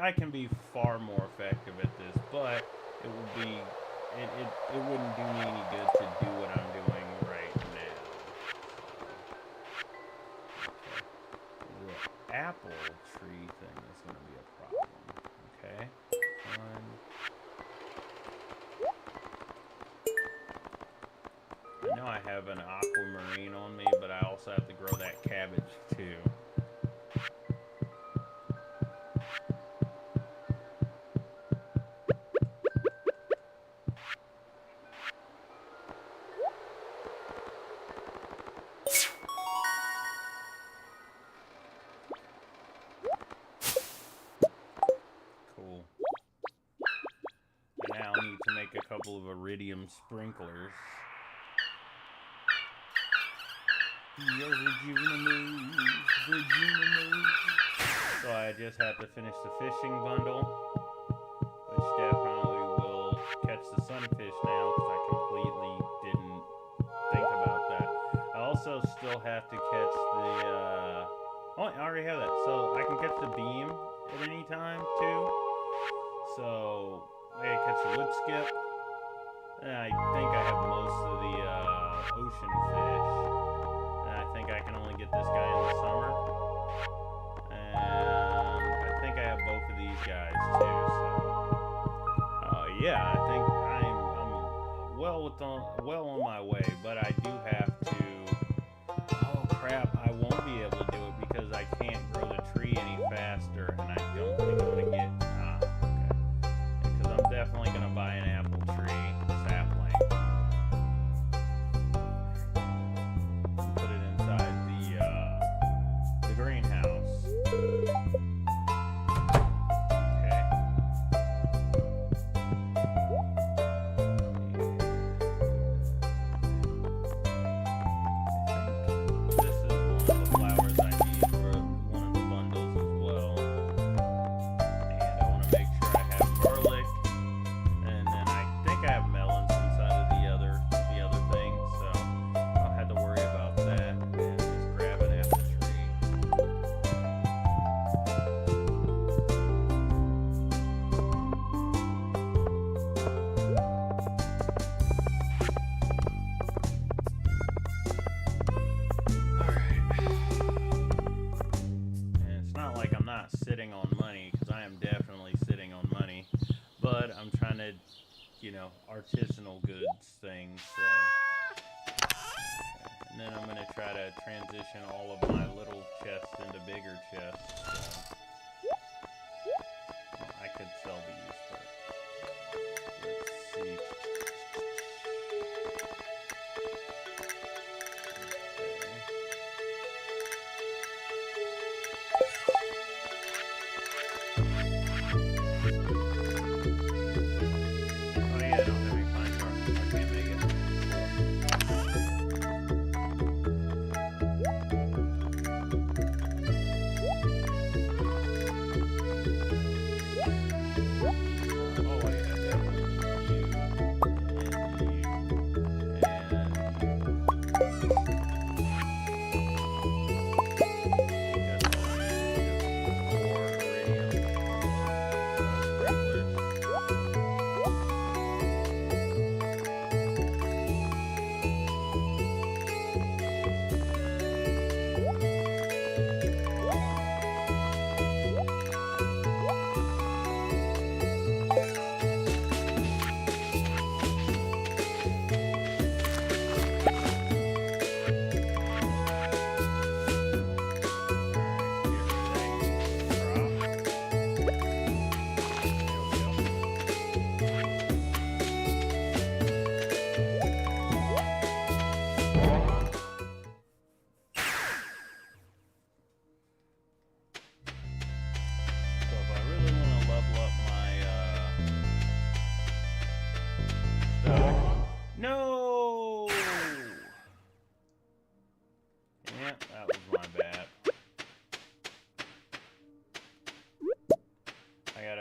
I can be far more effective at this, but it would be it wouldn't do me any good to do what I'm doing right now. The apple tree thing is going to be a problem. Okay, I know I have an aquamarine on me, but I also have to grow that cabbage too. A couple of iridium sprinklers. So I just have to finish the fishing bundle, which definitely will catch the sunfish now because I completely didn't think about that. I also still have to catch the oh, I already have that. So I can catch the beam at any time too. So I catch the wood skip. And I think I have most of the ocean fish. And I think I can only get this guy in the summer. And I think I have both of these guys too. So, yeah, I think I'm well on my way. But I do have to. Oh crap! I won't be able to do it because I can't grow the tree any faster, and I don't think I'm gonna get. I'm definitely going to buy an apple tree sapling. Put it inside the greenhouse. Okay. This is one of the flowers I need for one of the bundles as well. And I want to make sure I have garlic. I have melons inside of the other thing, so I'll have to worry about that and just grab an apple tree. Alright. And it's not like I'm not sitting on money, because I am definitely sitting on money, but I'm trying to artisanal goods things, so. And then I'm going to try to transition all of my little chests into bigger chests, so. I could sell these, but let's see.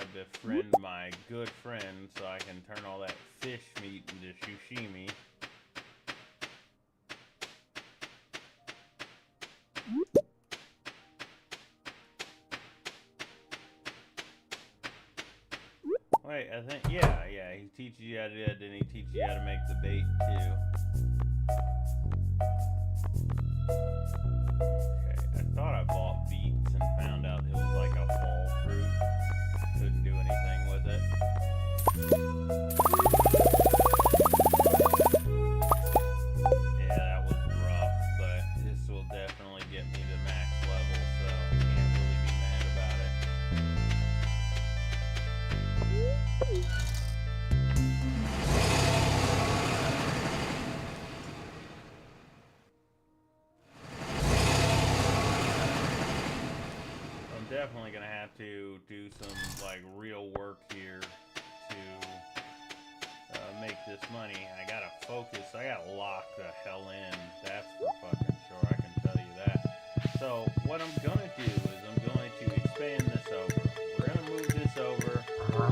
gotta befriend my good friend so I can turn all that fish meat into sushimi. Wait, I think, yeah, he teaches you how to do that, then he teaches you how to make the bait too. Okay, I thought I bought beets and found out it was like a fall fruit. Couldn't do anything with it. Yeah, that was rough, but this will definitely get me to max level, so I can't really be mad about it. I'm definitely gonna have to do some like real work here to make this money. I gotta focus. I gotta lock the hell in. That's for fucking sure. I can tell you that. So what I'm gonna do is I'm going to expand this over. We're gonna move this over. We're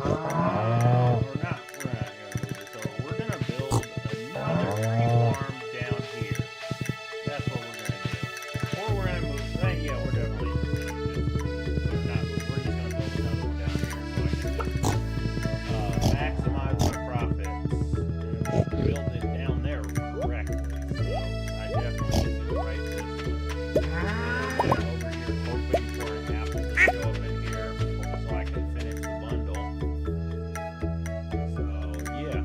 not gonna move this over. We're gonna build another tree farm down here. That's what we're gonna do. Or we're gonna move. Yeah, we're definitely gonna we're just gonna build another one down here so I can just maximize my profits and build it down there correctly. So I definitely need to write this over here, hoping for an apple to show up in here so I can finish the bundle. So yeah.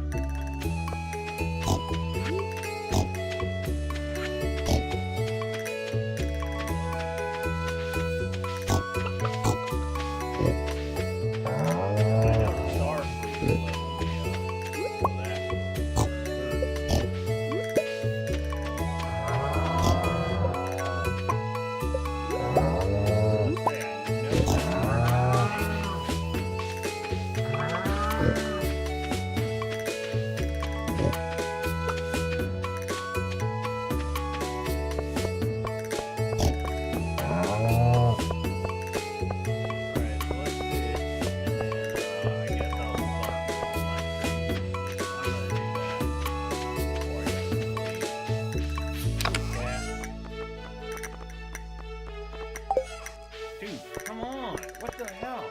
Dude, come on! What the hell?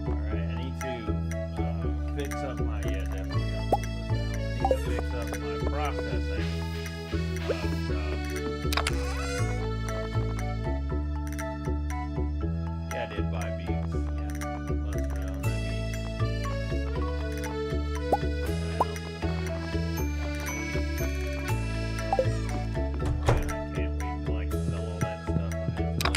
Alright, I need to fix up my, definitely I need to fix up my processing stuff. Yeah, I did buy beets. Yeah, must have known that Man, I can't wait till I can sell all that stuff eventually.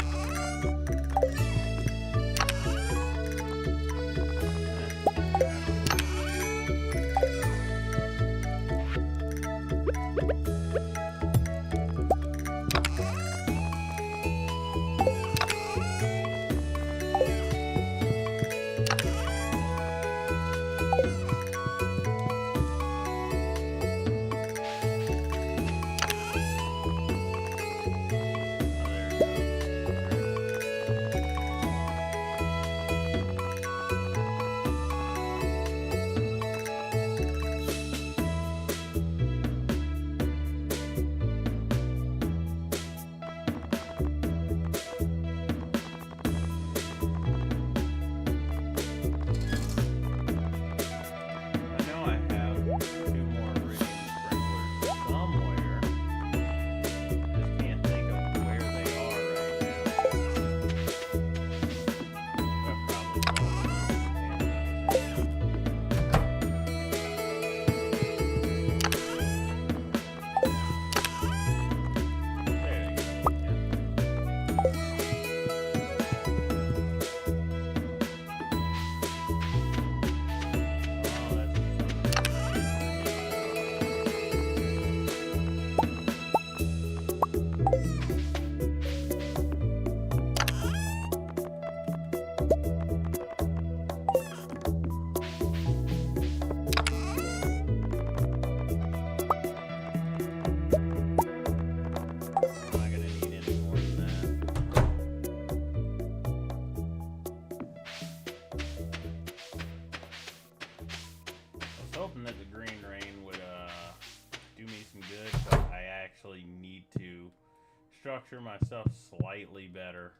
picture myself slightly better.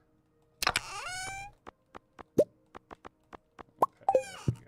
Okay, there we go.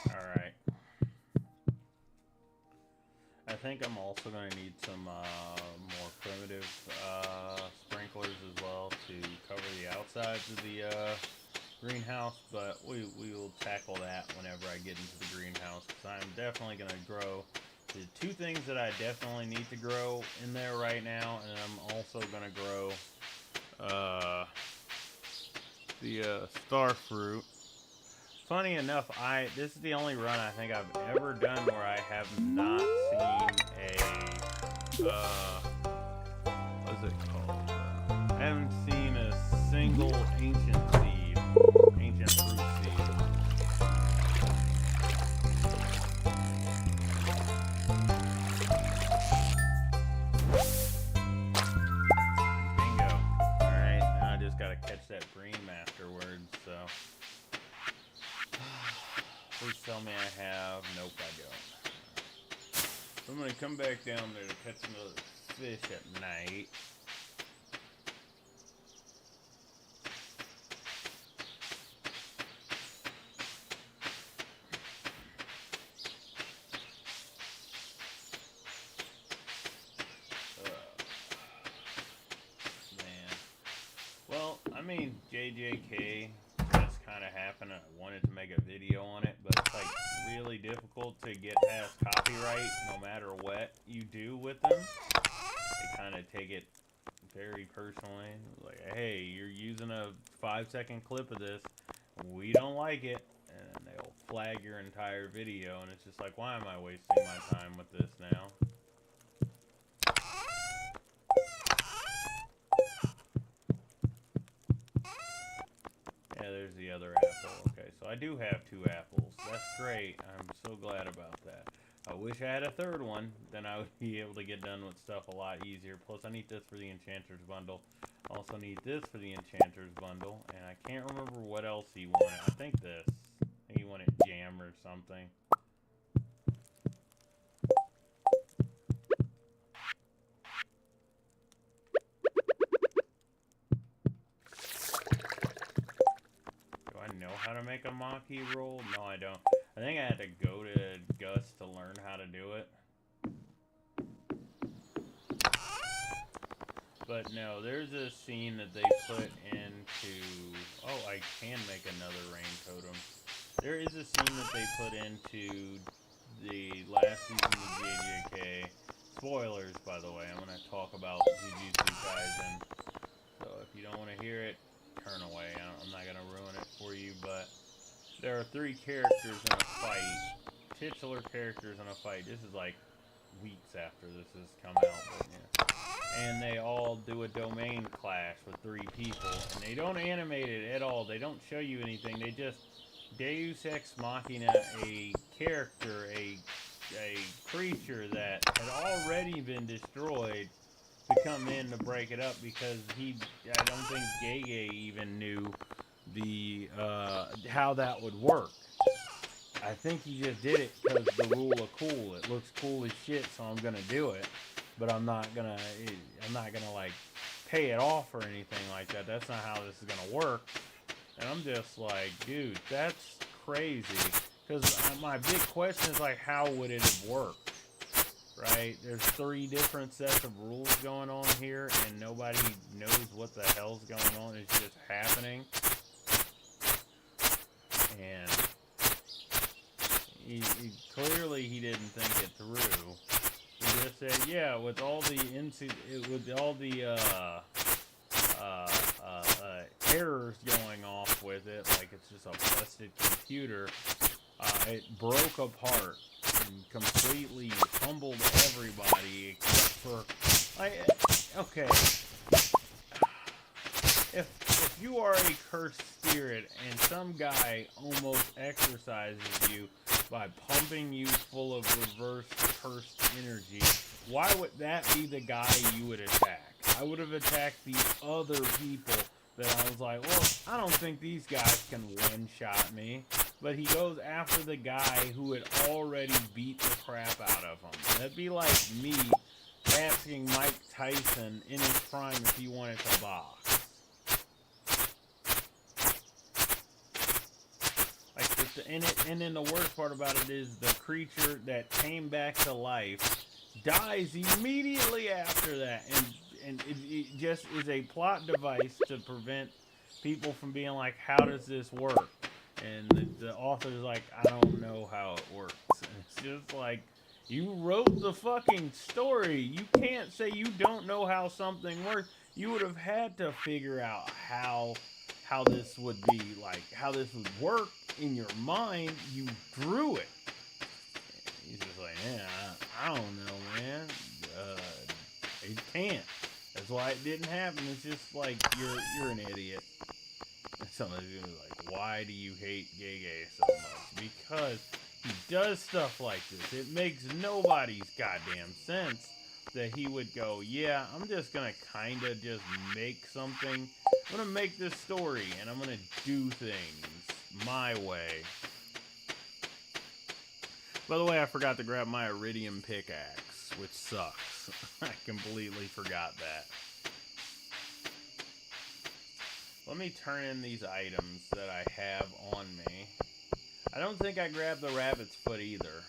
Alright. I think I'm also going to need some more primitive sprinklers as well to cover the outsides of the greenhouse, but we will tackle that whenever I get into the greenhouse, because I'm definitely going to grow the two things that I definitely need to grow in there right now, and I'm also going to grow the star fruit. Funny enough, this is the only run I think I've ever done where I have not seen a what's it called? I haven't seen a single ancient fruit seed. Bingo. All right, now I just gotta catch that bream afterwards. So. Please tell me I have. Nope, I don't. So I'm going to come back down there to catch another fish at night. Man. Well, I mean, JJK. Kind of happened. I wanted to make a video on it, but it's like really difficult to get past copyright no matter what you do with them. They kind of take it very personally. Like, hey, you're using a 5-second clip of this. We don't like it. And they'll flag your entire video, and it's just like, why am I wasting my time with this now? Yeah, there's the other apple. Okay, so I do have 2 apples. That's great. I'm so glad about that. I wish I had a third one. Then I would be able to get done with stuff a lot easier. Plus, I need this for the Enchanter's Bundle. Also need this for the Enchanter's Bundle. And I can't remember what else he wanted. I think this. I think he wanted jam or something. How to make a Maki roll? No, I don't. I think I had to go to Gus to learn how to do it. But no, there's a scene that they put into... Oh, I can make another rain totem. There is a scene that they put into the last season of JJK. Spoilers, by the way. I'm going to talk about Jujutsu Kaisen. So if you don't want to hear it, turn away. I'm not going to ruin it for you, but there are 3 characters in a fight. Titular characters in a fight. This is like weeks after this has come out. But yeah. And they all do a domain clash with 3 people. And they don't animate it at all. They don't show you anything. They just Deus Ex Machina a character, a creature that had already been destroyed to come in to break it up, because I don't think Gege even knew the how that would work. I think he just did it because the rule of cool. It looks cool as shit, so I'm gonna do it. But I'm not gonna like pay it off or anything like that. That's not how this is gonna work. And I'm just like, dude, that's crazy. Because my big question is like, how would it have worked? Right? There's 3 different sets of rules going on here, and nobody knows what the hell's going on. It's just happening. And clearly he didn't think it through. He just said, yeah, with all the errors going off with it, like it's just a busted computer, it broke apart and completely humbled everybody except for, okay, if you you are a cursed spirit and some guy almost exorcises you by pumping you full of reverse cursed energy, why would that be the guy you would attack? I would have attacked the other people that I was like, well, I don't think these guys can one-shot me. But he goes after the guy who had already beat the crap out of him. That'd be like me asking Mike Tyson in his prime if he wanted to box. And then the worst part about it is the creature that came back to life dies immediately after that, and it just is a plot device to prevent people from being like, how does this work? And the author's like, I don't know how it works. And it's just like, you wrote the fucking story. You can't say you don't know how something works. You would have had to figure out how this would be, like, how this would work in your mind. You drew it. He's just like, yeah, I don't know, man. You can't. That's why it didn't happen. It's just like, you're an idiot. Somebody's gonna be like, why do you hate Gege so much? Because he does stuff like this. It makes nobody's goddamn sense that he would go, yeah, I'm just gonna kinda just make something. I'm gonna make this story and I'm gonna do things my way. By the way, I forgot to grab my iridium pickaxe, which sucks. I completely forgot that. Let me turn in these items that I have on me. I don't think I grabbed the rabbit's foot either.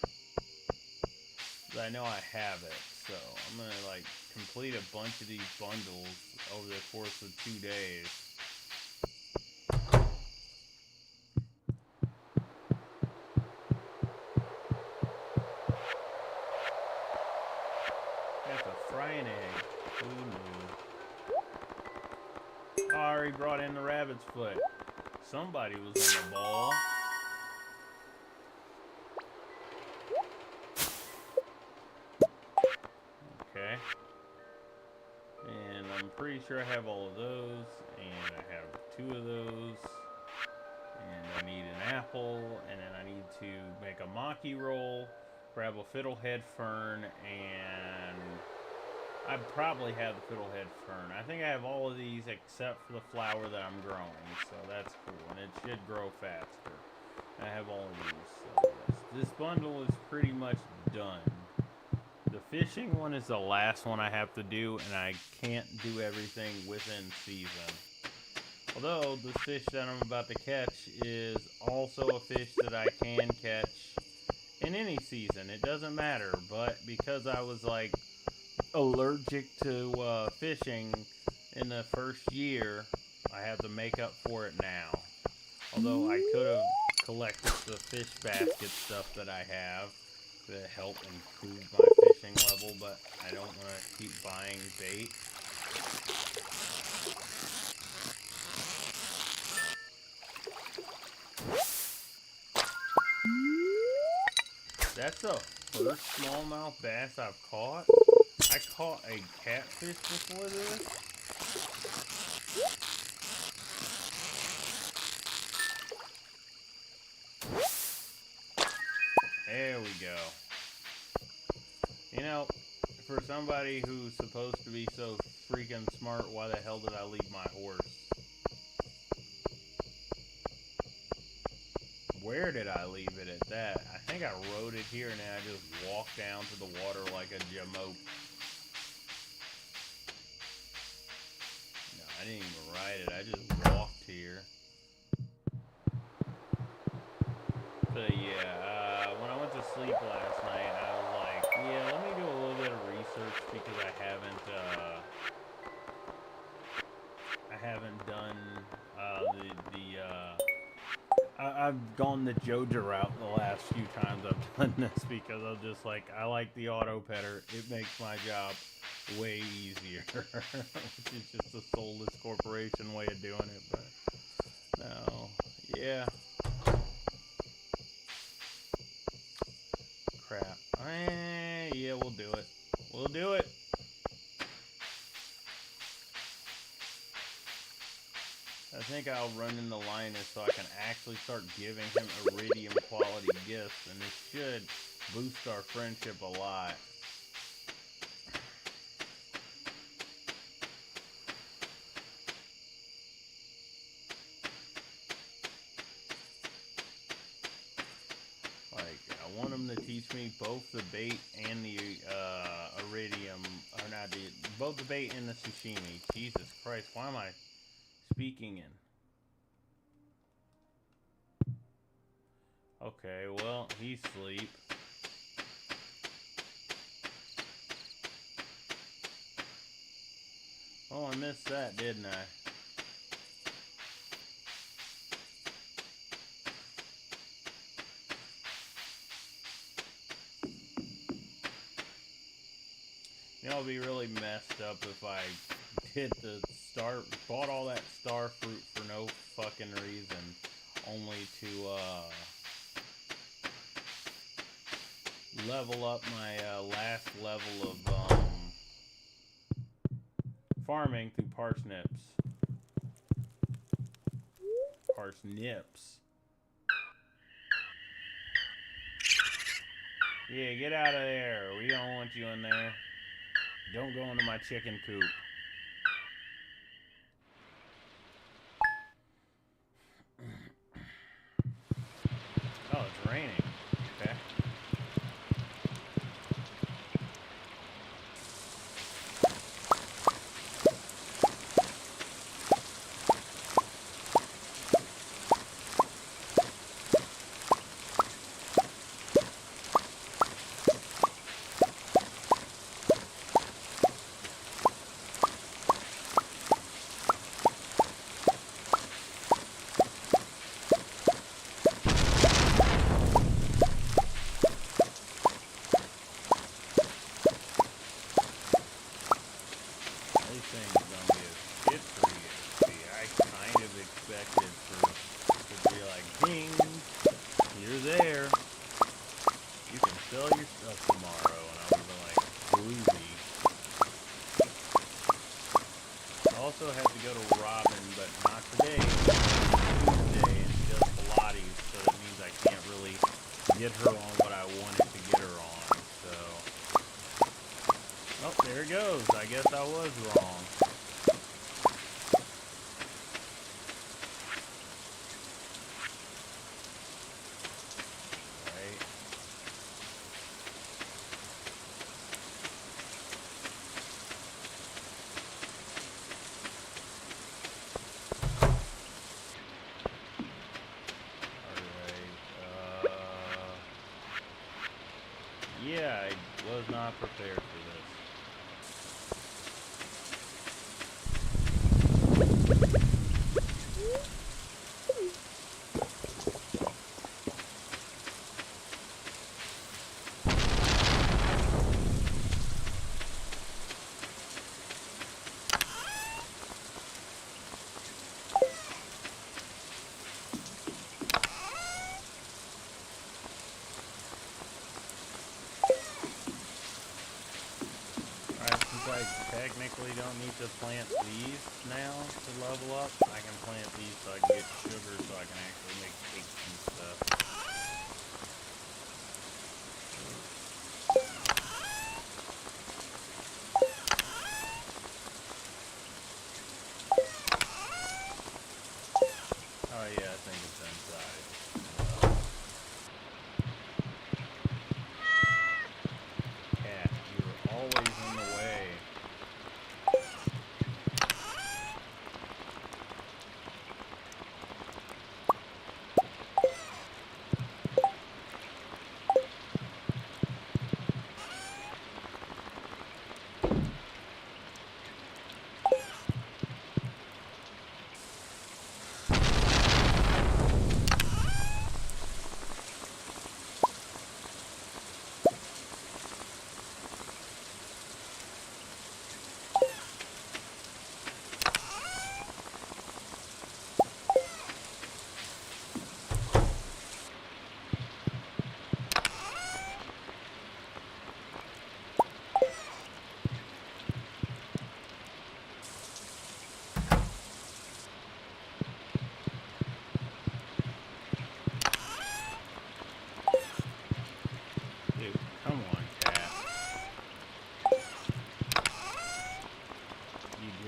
But I know I have it. So I'm going to like complete a bunch of these bundles over the course of 2 days. That's a frying egg. Who knew? I already brought in the rabbit's foot. Somebody was on the ball. Okay. And I'm pretty sure I have all of those. And I have 2 of those. And I need an apple. And then I need to make a maki roll. Grab a fiddlehead fern. And I probably have the fiddlehead fern. I think I have all of these except for the flower that I'm growing. So that's cool. And it should grow faster. I have all of these. So this bundle is pretty much done. The fishing one is the last one I have to do, and I can't do everything within season. Although, the fish that I'm about to catch is also a fish that I can catch in any season. It doesn't matter, but because I was, like, allergic to fishing in the first year, I have to make up for it now. Although, I could have collected the fish basket stuff that I have to help improve my fishing level, but I don't want to keep buying bait. That's the first smallmouth bass I've caught. I caught a catfish before this. There we go. You know, for somebody who's supposed to be so freaking smart, why the hell did I leave my horse? Where did I leave it at that? I think I rode it here and then I just walked down to the water like a jamoke. No, I didn't even ride it. I just walked here. But yeah, when I went to sleep last night, I was like, yeah, let me do a little bit of research because I haven't done I've gone the Joja route the last few times I've done this because I'm just like, I like the auto petter. It makes my job way easier, which is just a soulless corporation way of doing it. But no, yeah. Crap. Yeah, we'll do it. We'll do it. I think I'll run into Linus so I can actually start giving him iridium quality gifts, and it should boost our friendship a lot. Like, I want him to teach me both the bait and the iridium, or not the, both the bait and the sashimi. Jesus Christ, why am I speaking in? Okay, well, he's asleep. Oh, I missed that, didn't I? You know, it'd be really messed up if I did bought all that star fruit for no fucking reason, only to, level up my, last level of, farming through parsnips. Parsnips. Yeah, get out of there. We don't want you in there. Don't go into my chicken coop. Oh, it's raining. Okay. Get her on what I wanted to get her on, so... Oh, there it goes. I guess I was wrong. Right. Yeah, I was not prepared for this. I technically don't need to plant these now to level up. I can plant these so I can get sugar so I can actually make cakes and stuff. Oh yeah, I think it's inside. Cat, you're always in the way.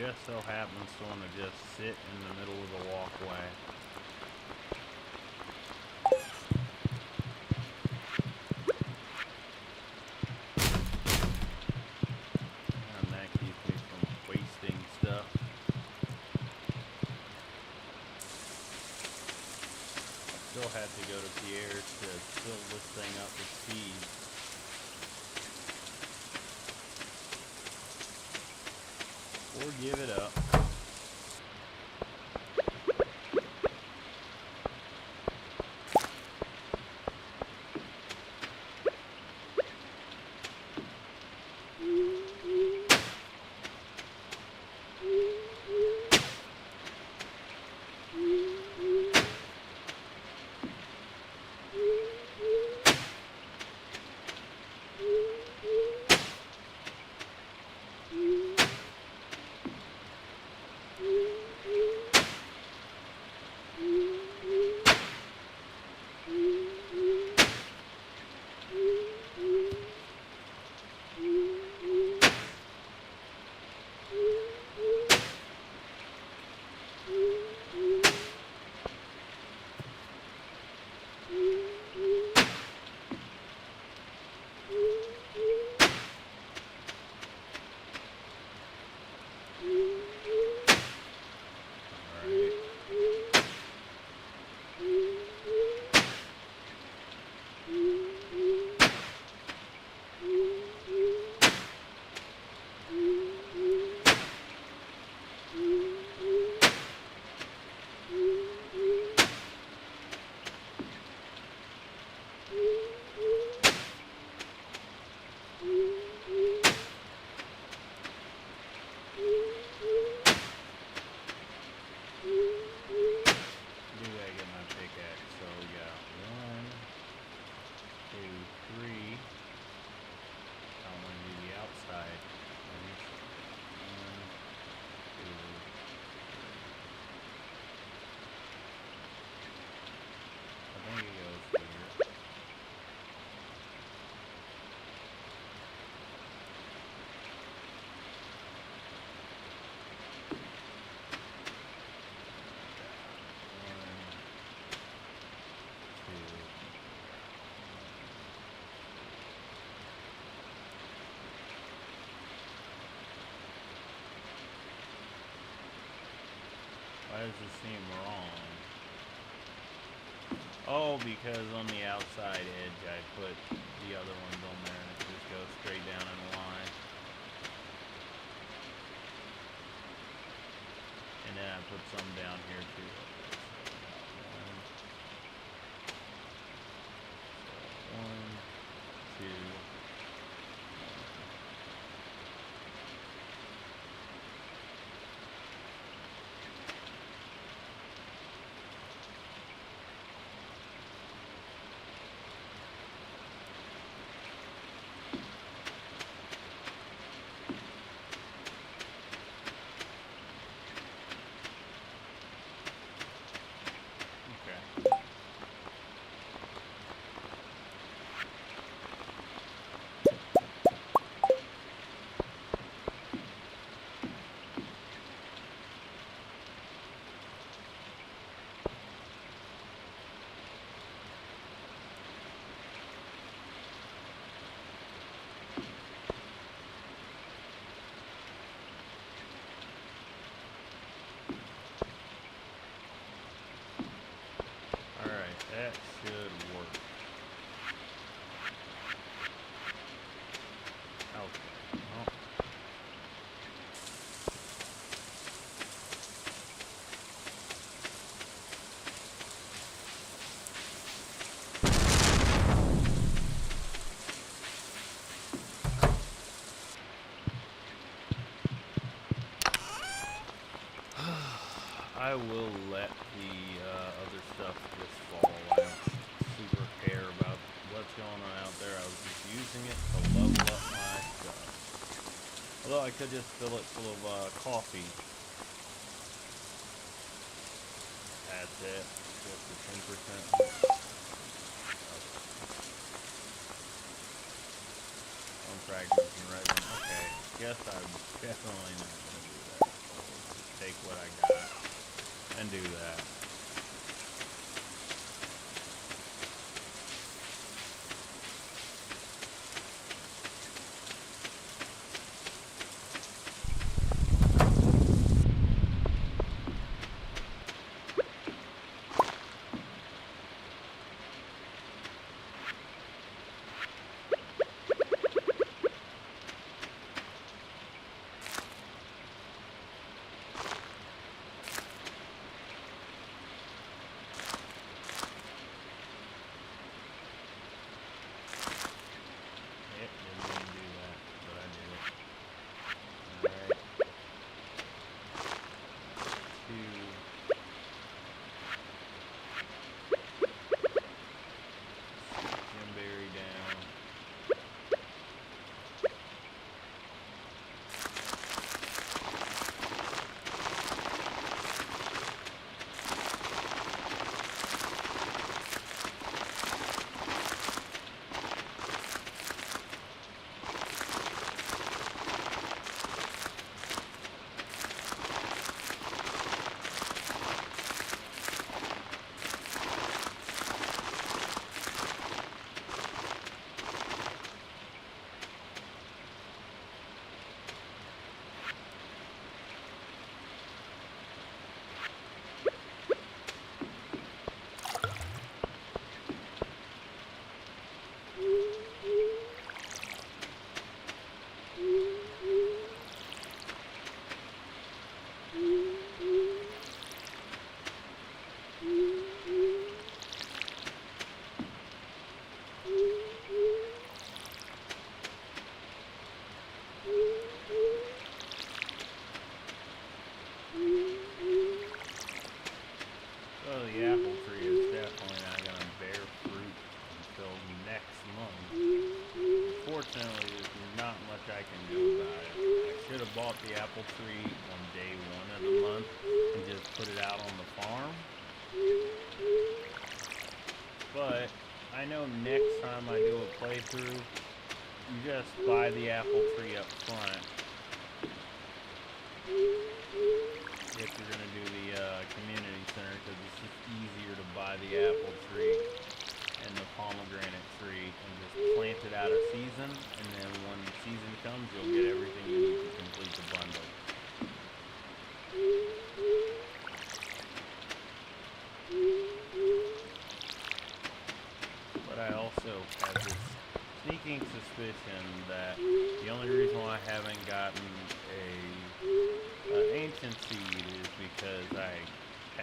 just so happens to want to just sit in the middle of the walkway. And that keeps me from wasting stuff. Still have to go to Pierre's to fill this thing up with seeds. Or give it up. Why does this seem wrong? Oh, because on the outside edge I put the other ones on there and it just goes straight down in a line. And then I put some down here too. One, two. That should work. Okay. Well. I will let the other stuff just fall. I don't super care about what's going on out there. I was just using it to level up my stuff. Although I could just fill it full of coffee. That's it. Just the 10%. Some fragments and resin. Okay. Guess I'm definitely not going to do that. take what I got and do that. Bought the apple tree on day 1 of the month and just put it out on the farm. But I know next time I do a playthrough, you just buy the apple tree up front. If you're going to do the community center, because it's just easier to buy the apple tree and the pomegranate tree and just plant it out of season, and then when the season comes, you'll get everything you need to complete the bundle. But I also have this sneaking suspicion that the only reason why I haven't gotten a ancient seed is because I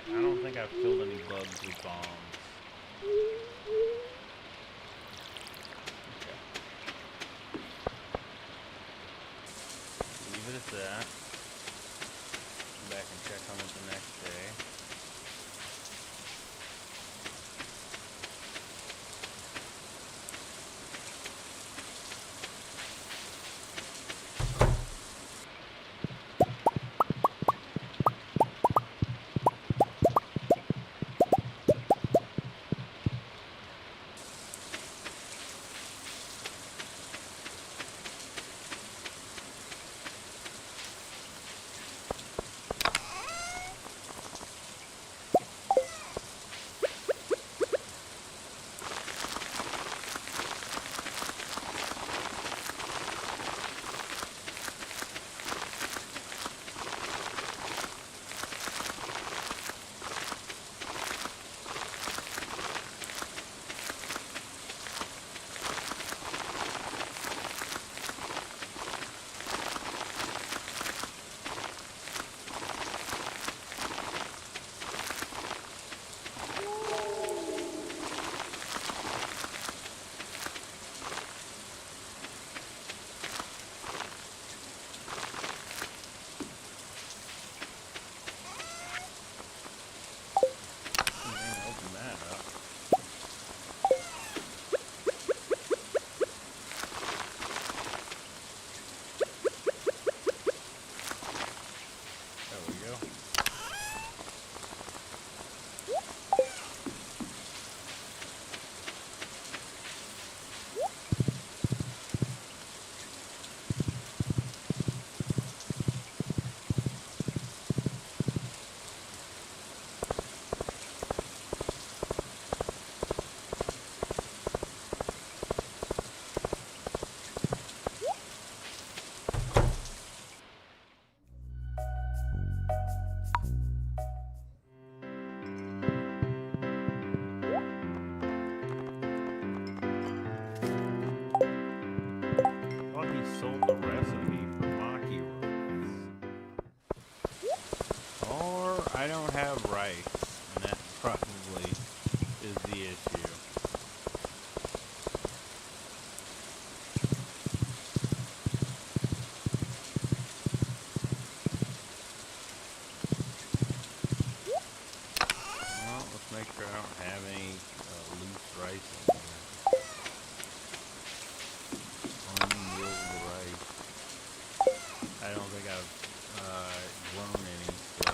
don't think I've killed any bugs with bombs. Leave it at that. Come back and check on it the next day. I don't have rice, and that probably is the issue. Well, let's make sure I don't have any loose rice in here. Unmilled rice. I don't think I've grown any, so...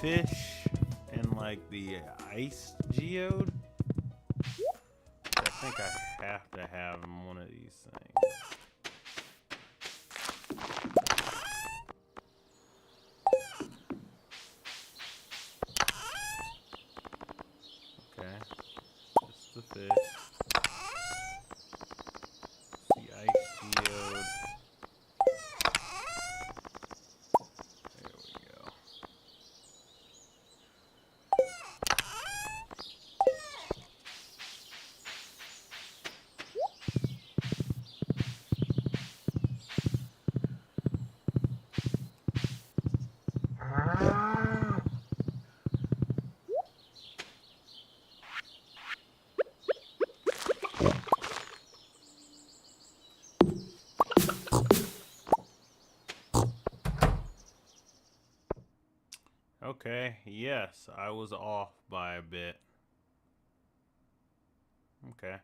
fish in like the ice geode. I think I have to have one of these things. Okay, just the fish. The ice geode. There we go. Okay, yes, I was off by a bit. Okay.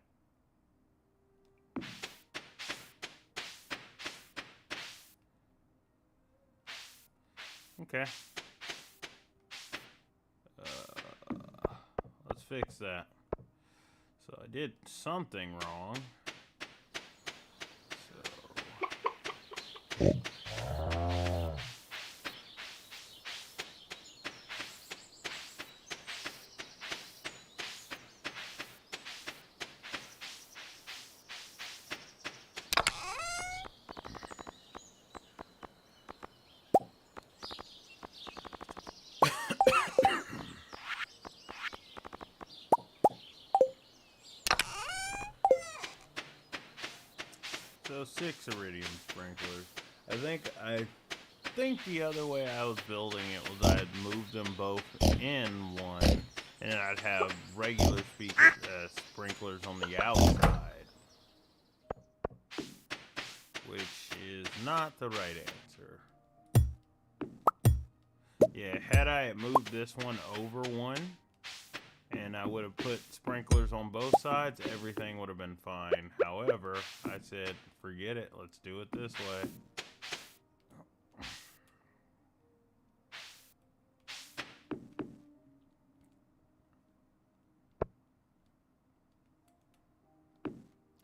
Okay. Let's fix that. So I did something wrong. So 6 iridium sprinklers. I think the other way I was building it was I'd move them both in one, and then I'd have regular sprinklers on the outside, which is not the right answer. Yeah, had I moved this one over one, and I would have put sprinklers on both sides, everything would have been fine. However, I said, forget it, let's do it this way.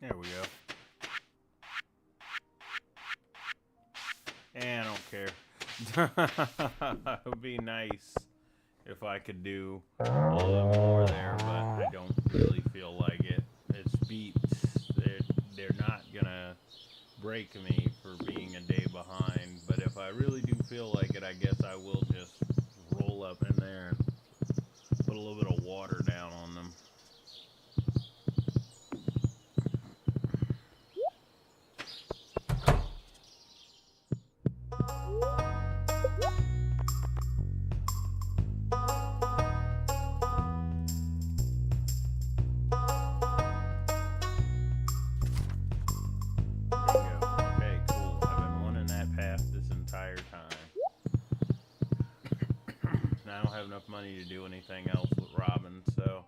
There we go. And I don't care. It would be nice if I could do a little more there, but I don't really feel like it. It's beats. They're not gonna break me for being a day behind, but if I really do feel like it, I guess I will just roll up in there and put a little bit of water down on them. I don't have enough money to do anything else with Robin, so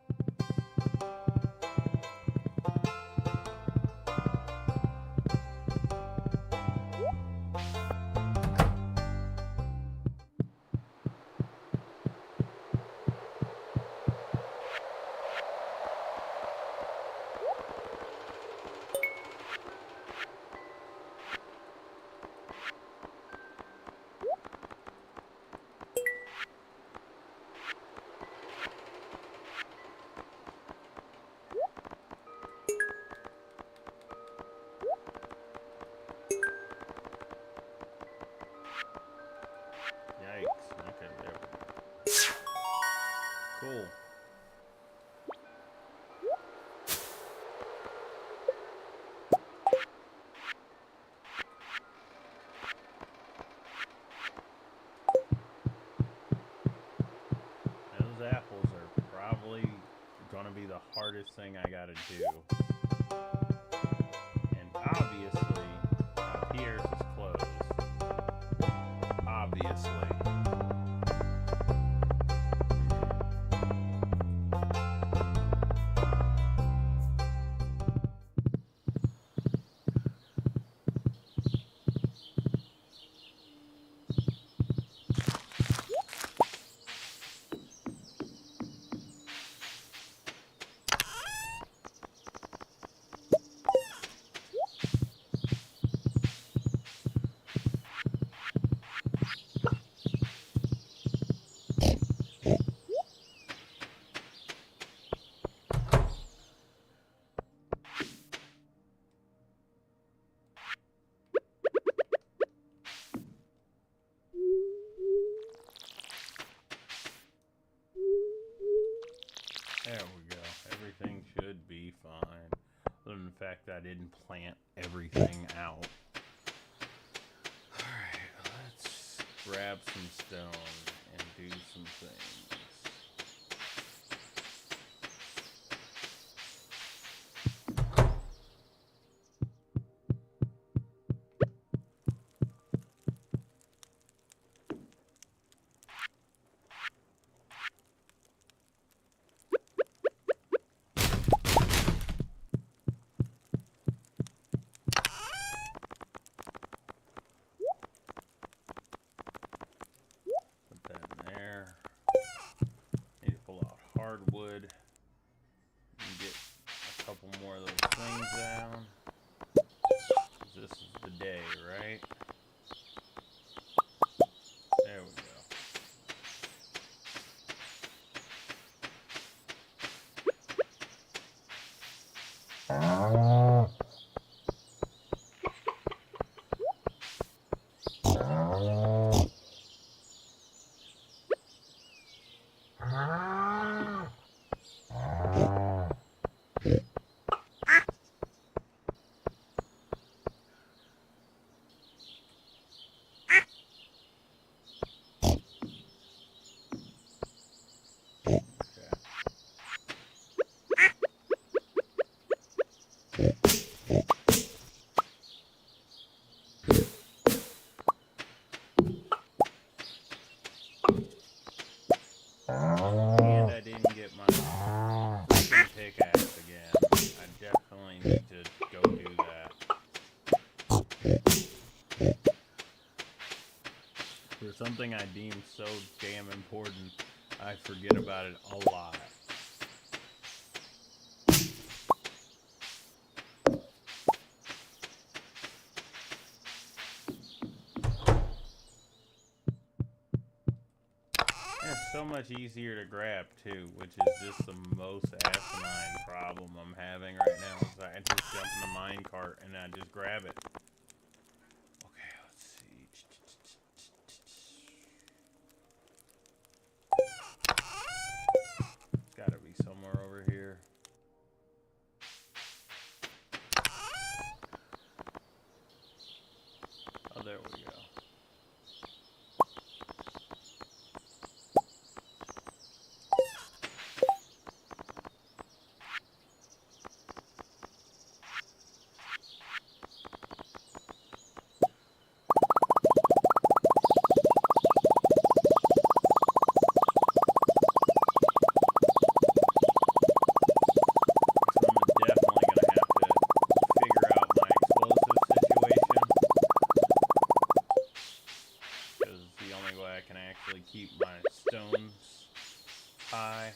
cool. Those apples are probably gonna be the hardest thing I gotta do. And obviously, Pierre's is closed. Obviously. There we go. Everything should be fine. Other than the fact that I didn't plant everything out. Alright, let's grab some stone and do some things. Hardwood and get a couple more of those things down. This is the day, right? There we go. And I didn't get my pickaxe again. I definitely need to go do that. For something I deem so damn important, I forget about it a lot. So much easier to grab too, which is just the most asinine problem I'm having right now. Is I just jump in the minecart and I just grab it. Okay, let's see. It's gotta be somewhere over here. Oh, there we go. Keep my stones high.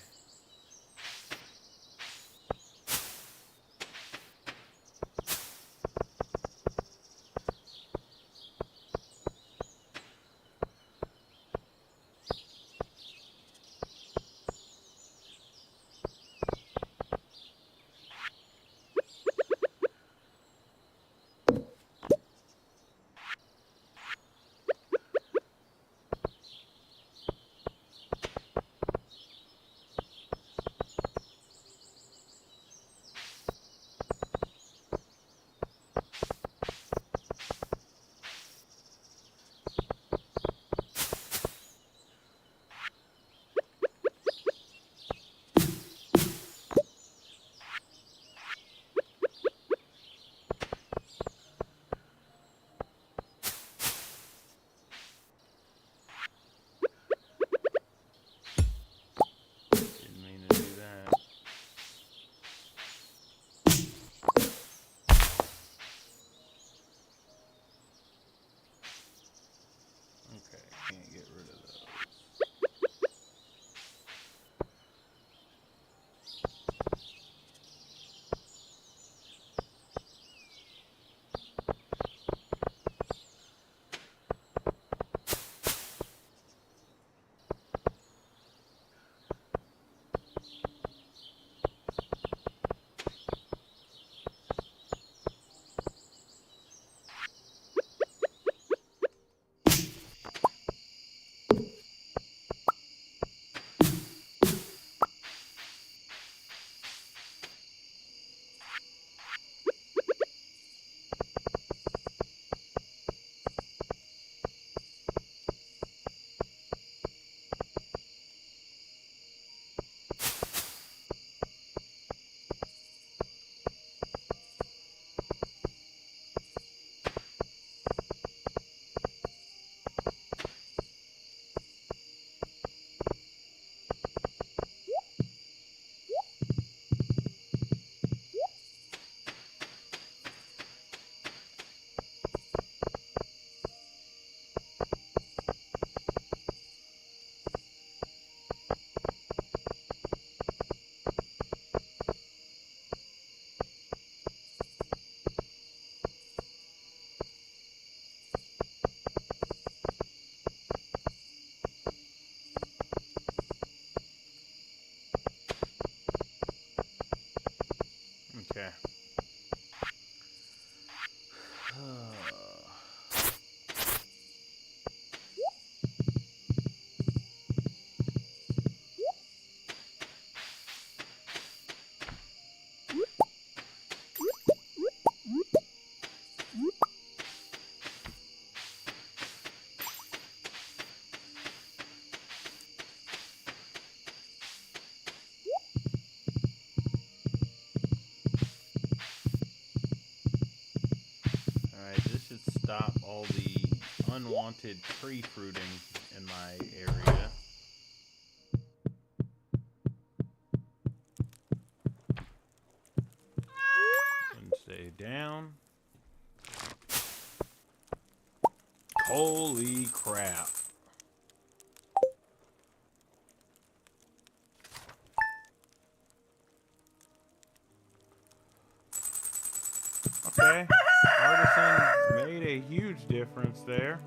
stop all the unwanted tree fruiting in my area. And stay down. Holy crap. Okay, artisan made a huge difference there.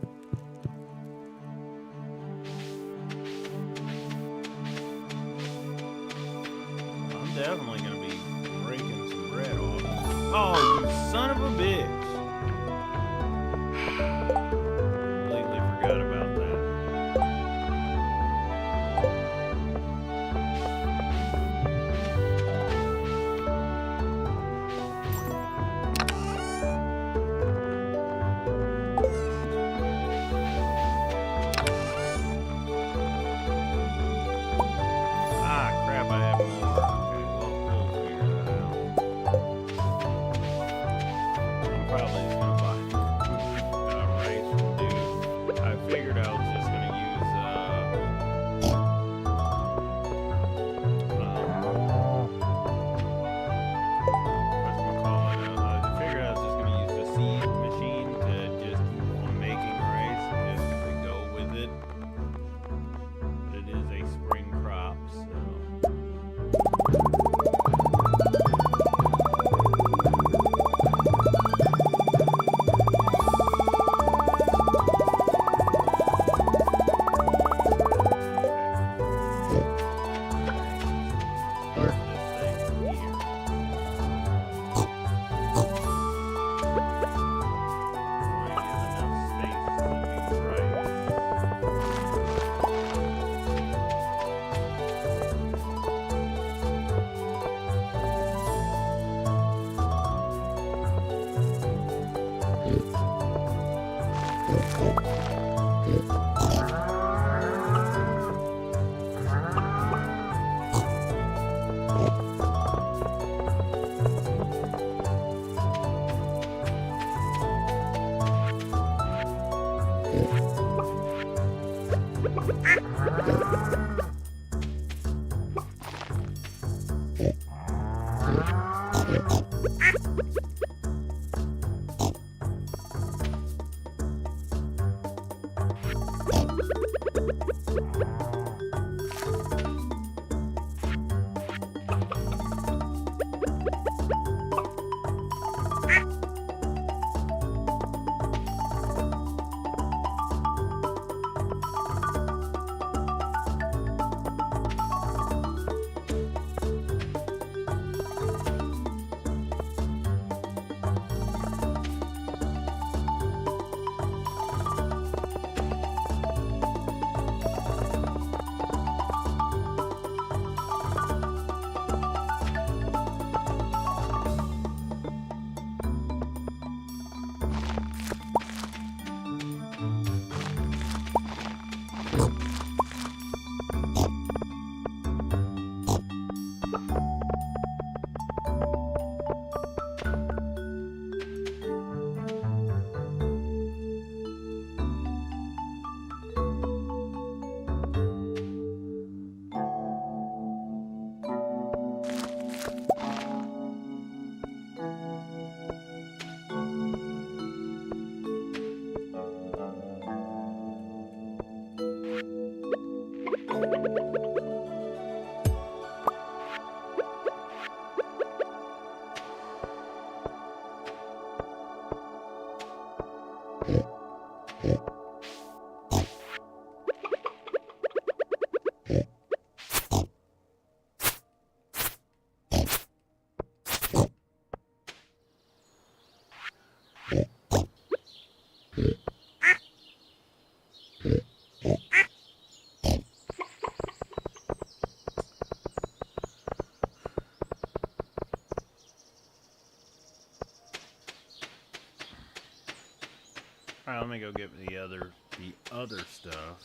I'm definitely gonna be breaking some bread off. Oh, you son of a bitch! Completely forgot about that. Alright, let me go get the other stuff.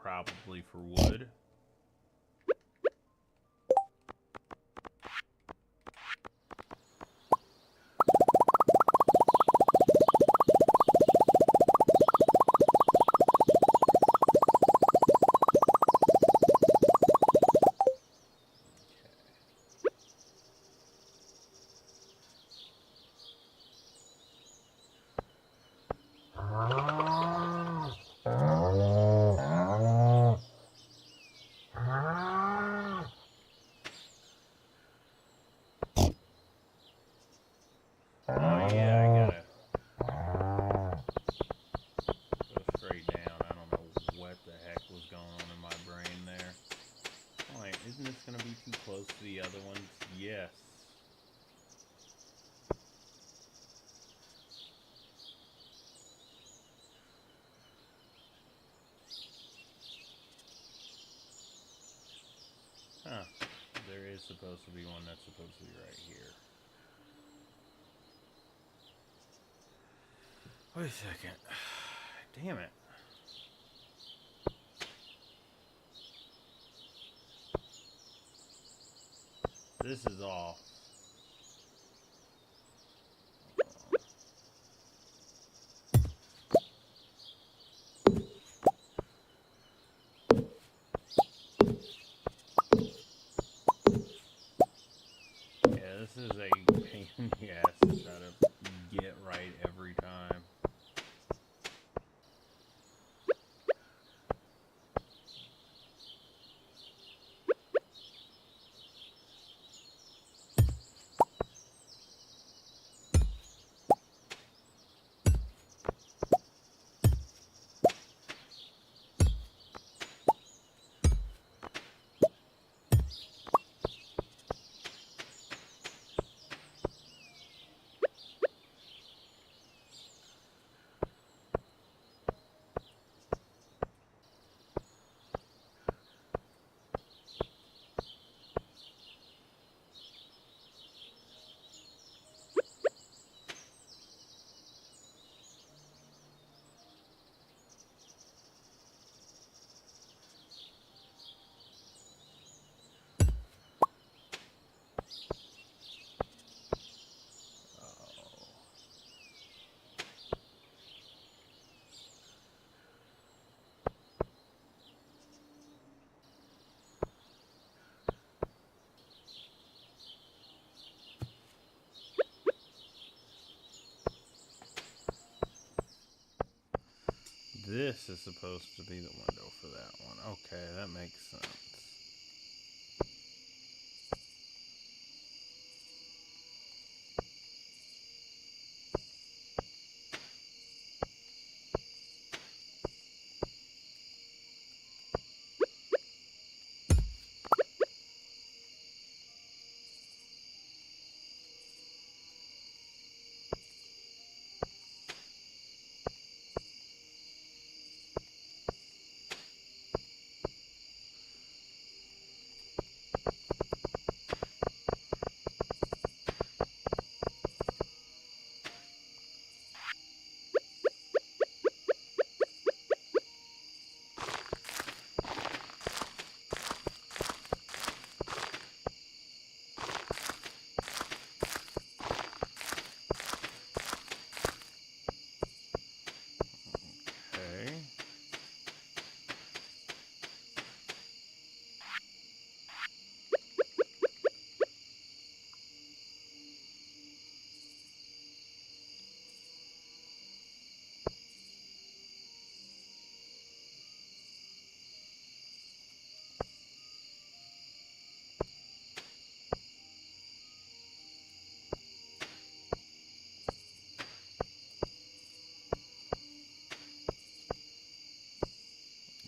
Probably for wood. Huh. There is supposed to be one that's supposed to be right here. Wait a second. Damn it. This is off. This is a pain in the ass to try to get right every time. This is supposed to be the window for that one. Okay, that makes sense.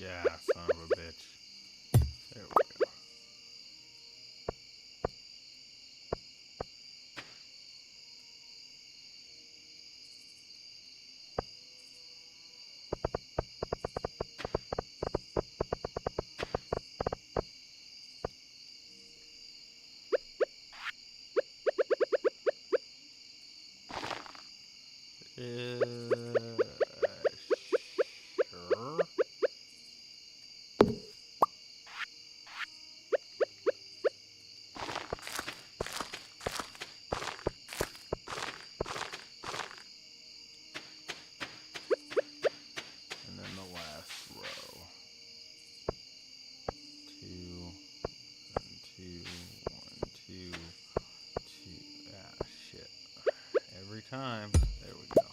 Yeah, son of a bitch. There we go. Sure. And then the last row. 2, 1, 2, 1, 2, 2. Ah, shit. Every time. There we go.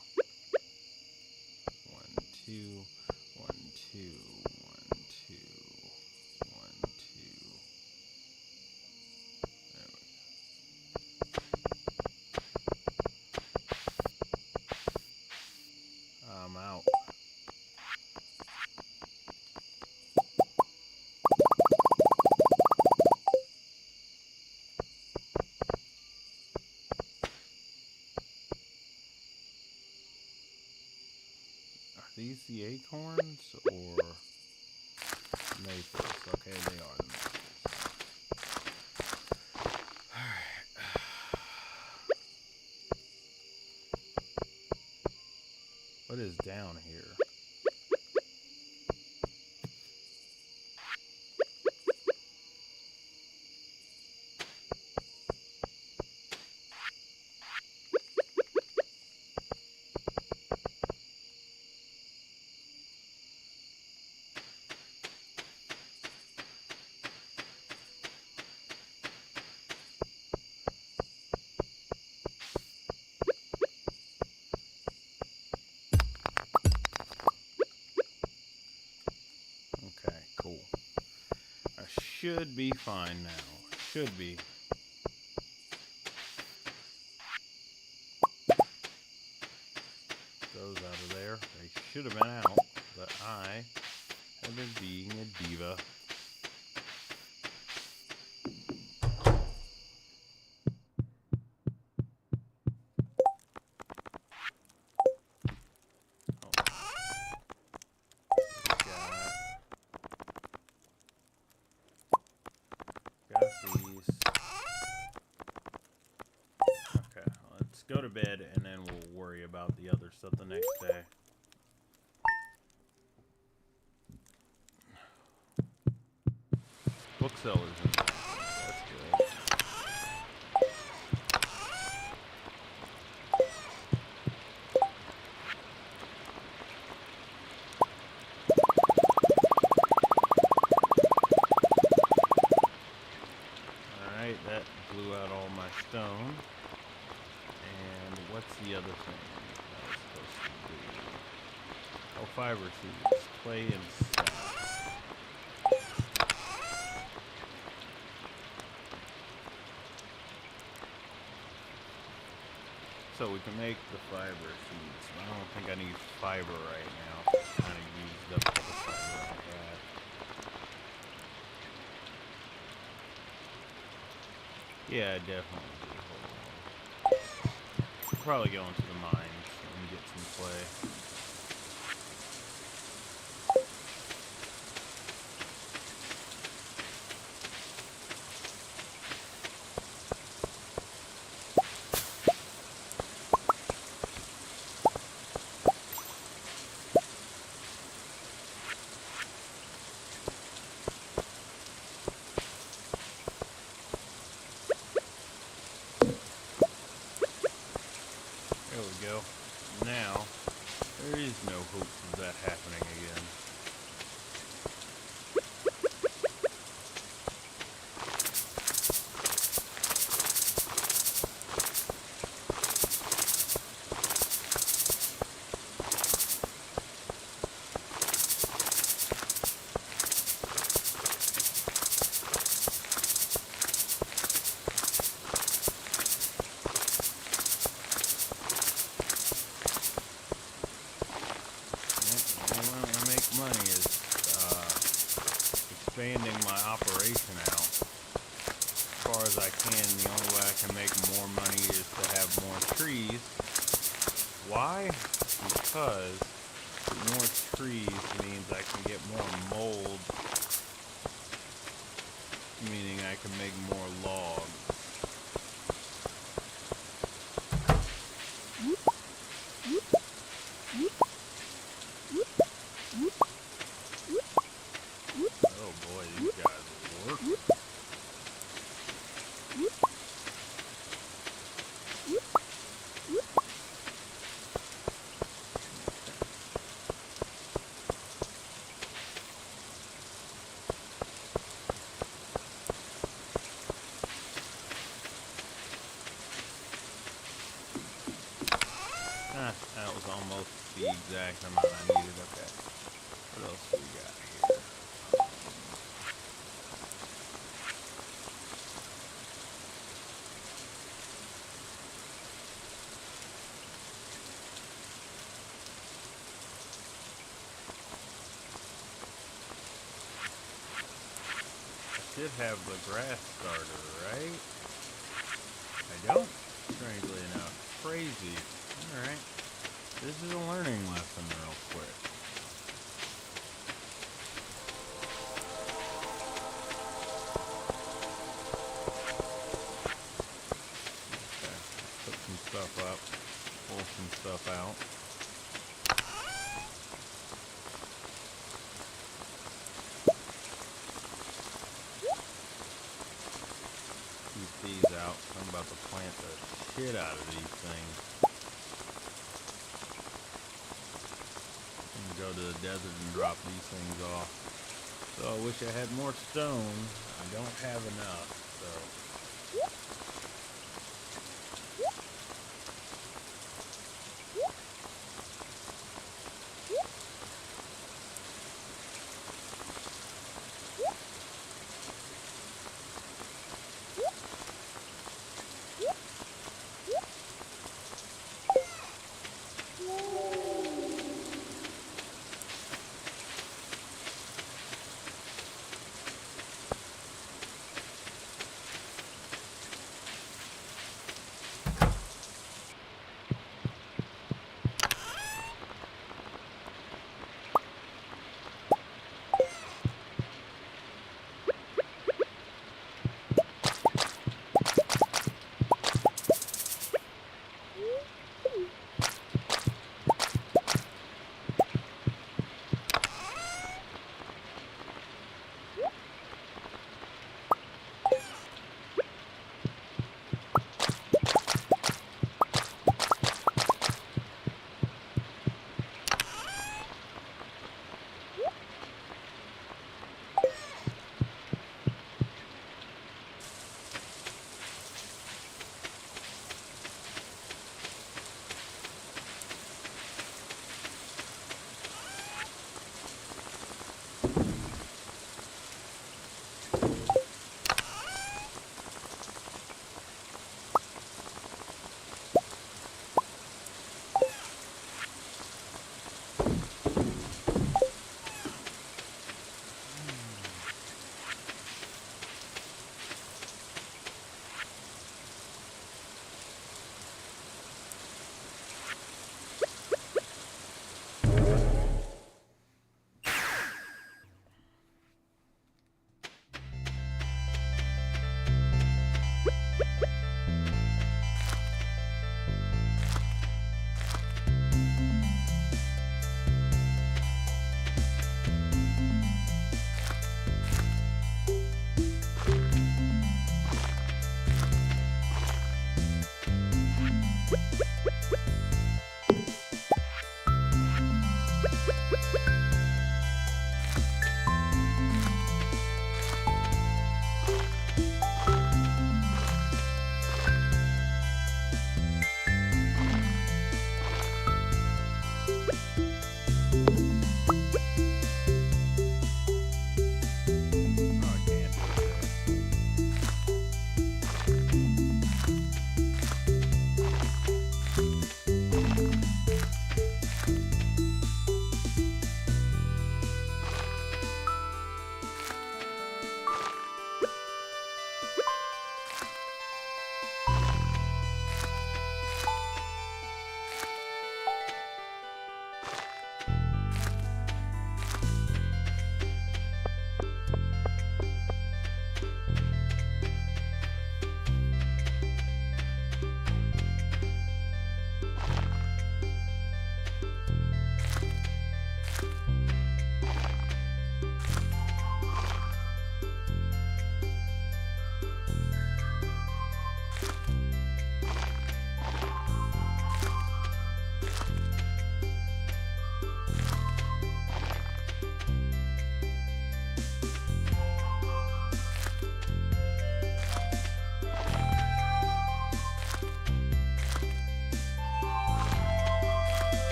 1, 2, 1, 2, 1, 2, 1, 2. There we go. I'm out. Are these the acorns or maples? Okay, they are the maples. Alright. What is down here? Okay, cool. I should be fine now. Should be. Those out of there. They should have been out, but I have been being a diva. Okay, let's go to bed and then we'll worry about the other stuff the next day. Booksellers in there. That's good. Alright, that blew out all my stone. And what's the other thing that was supposed to be? Oh, fiber seeds. Play and sap. So we can make the fiber seeds. I don't think I need fiber right now. Kind of used up all the fiber I had. Yeah, definitely do. Hold on. Probably go into the mines and get some clay. There we go. Now, there is no hope of that happening again. Money is expanding my operation out as far as I can. The only way I can make more money is to have more trees. Why? Because more trees means I can get more mold, meaning I can make more logs. Oh boy, these guys will work. That was almost the exact amount I needed. Okay. What else do we got here? I should have the grass starter, right? I don't? Strangely enough. Crazy. Alright. This is a learning lesson real quick. Okay. Put some stuff up. Pull some stuff out. Keep these out. I'm about to plant the shit out of these things. And go to the desert and drop these things off. So I wish I had more stone. I don't have enough, so.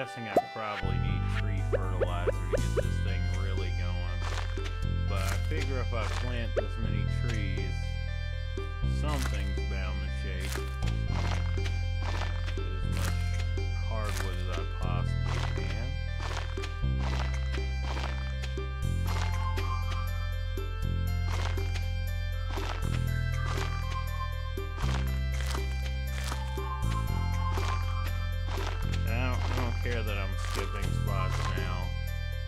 guessing I probably need tree fertilizer to get this thing really going. But I figure if I plant this many trees, something's bound to shake. Get as much hardwood as I possibly can. I don't care that I'm skipping spots now.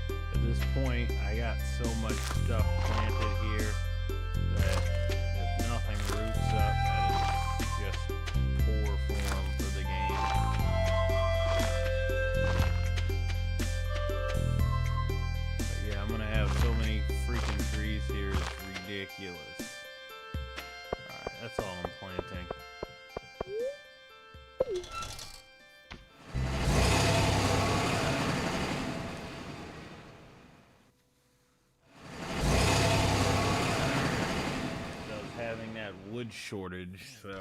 At this point, I got so much stuff planted here that if nothing roots up, that is just poor form for the game. But yeah, I'm gonna have so many freaking trees here, it's ridiculous. Alright, that's all I'm planting. Having that wood shortage, so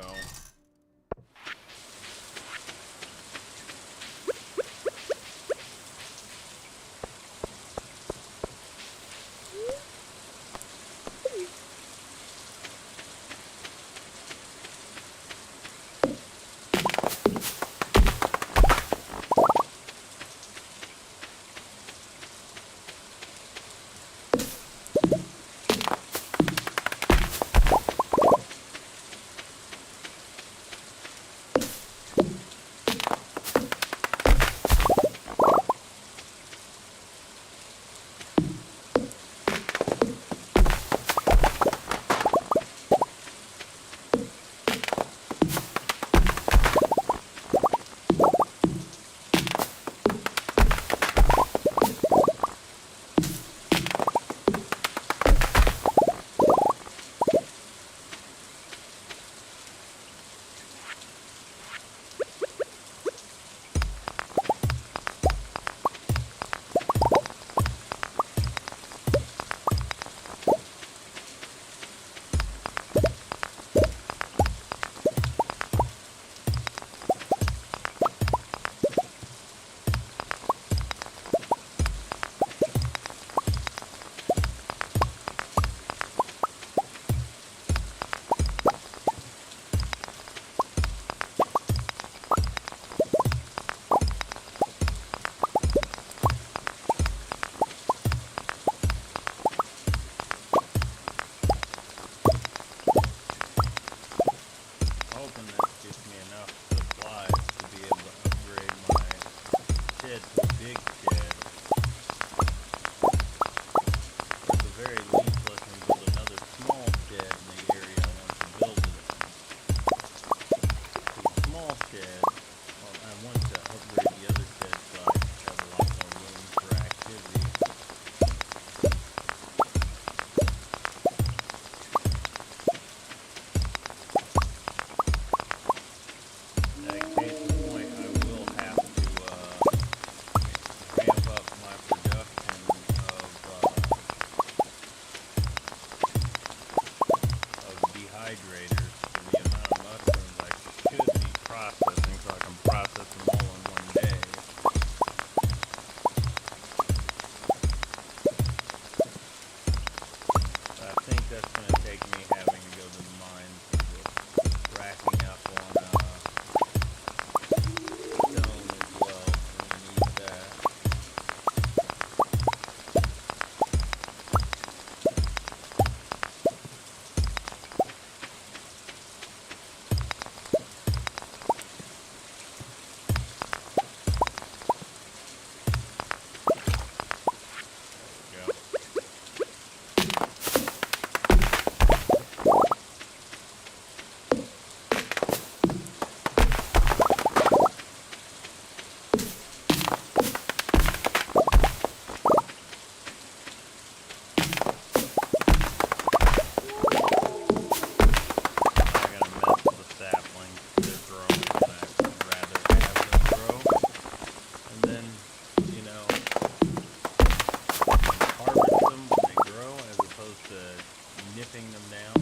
nipping them down,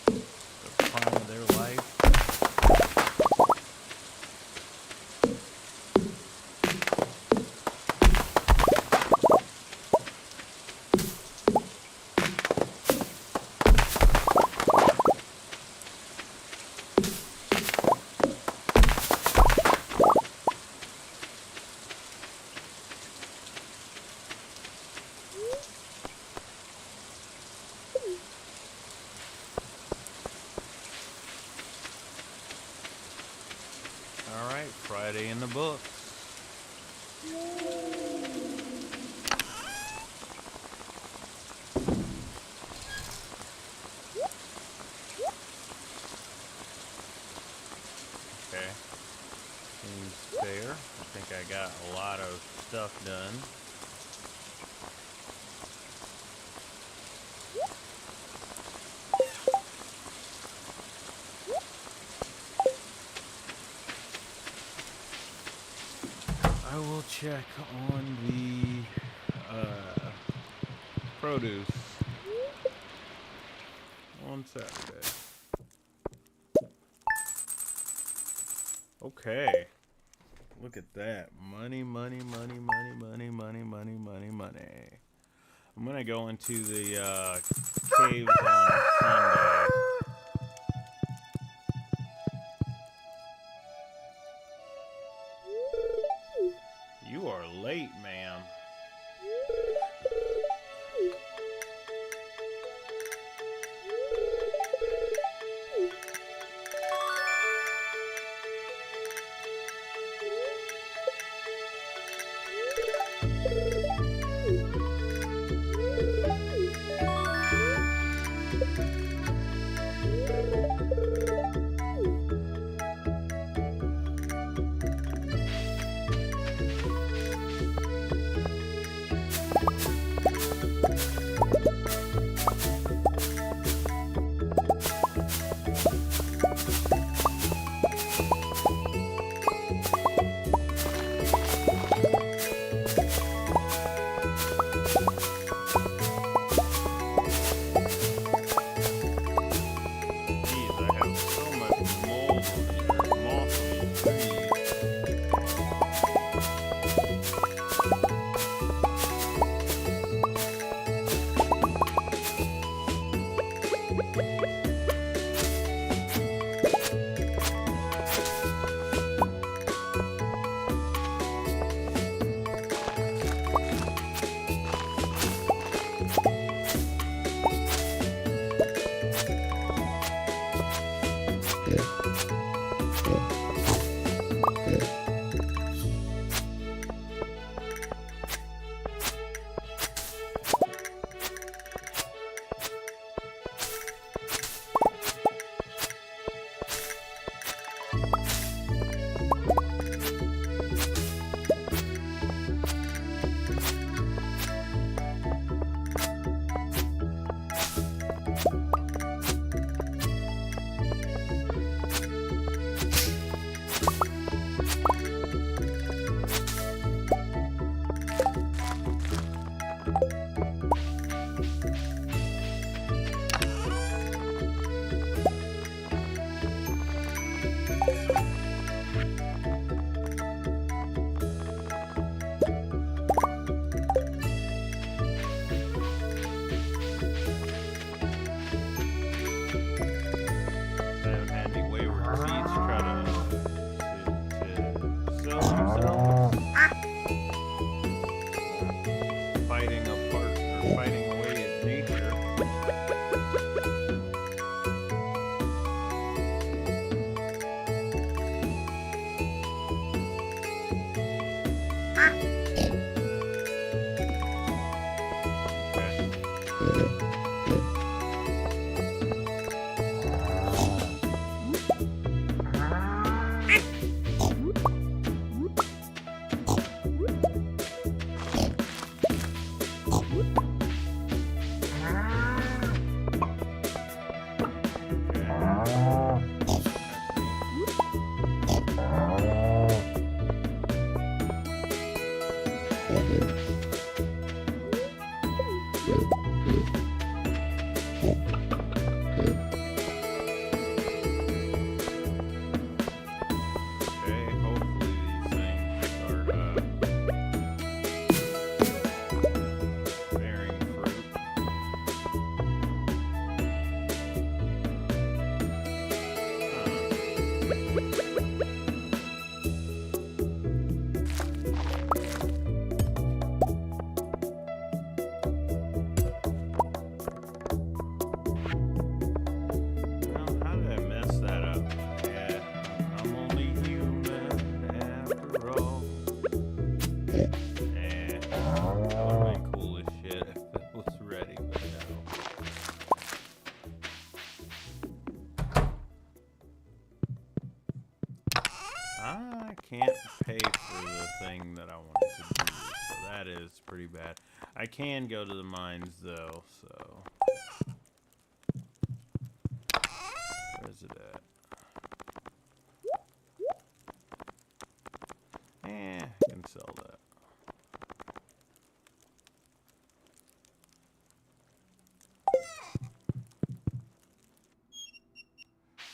the prime of their life. Alright, Friday in the books. Okay. Seems fair. I think I got a lot of stuff done. I will check on the produce on Saturday. Okay. Look at that. Money, money, money, money, money, money, money, money, money. I'm gonna go into the caves on Sunday. You are late, ma'am. roll. Eh, that would have been cool as shit if it was ready, but no. I can't pay for the thing that I wanted to do, so that is pretty bad. I can go to the mines though, so. Where's it at? I can sell that.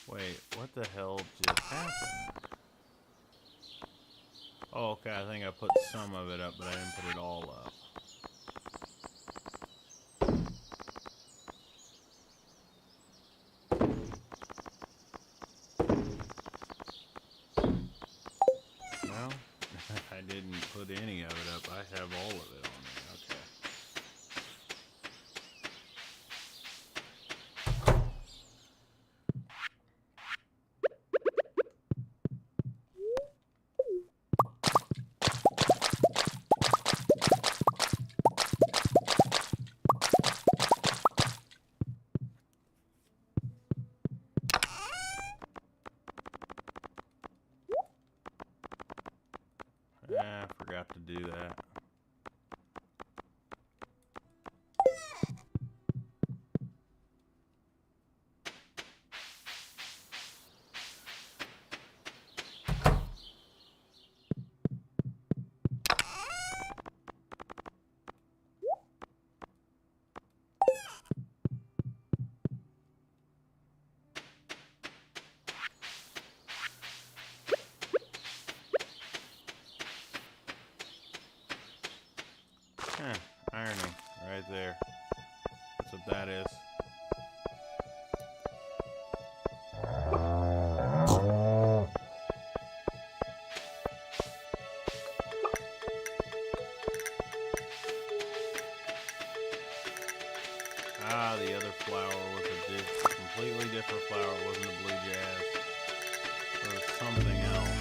Wait, what the hell just happened? Oh, okay, I think I put some of it up, but I didn't put it all up. No, I didn't put any of it up. I have all of it on there. Okay. I forgot to do that. Irony, right there. That's what that is. Ah, the other flower was a completely different flower. It wasn't a blue jazz. It was something else.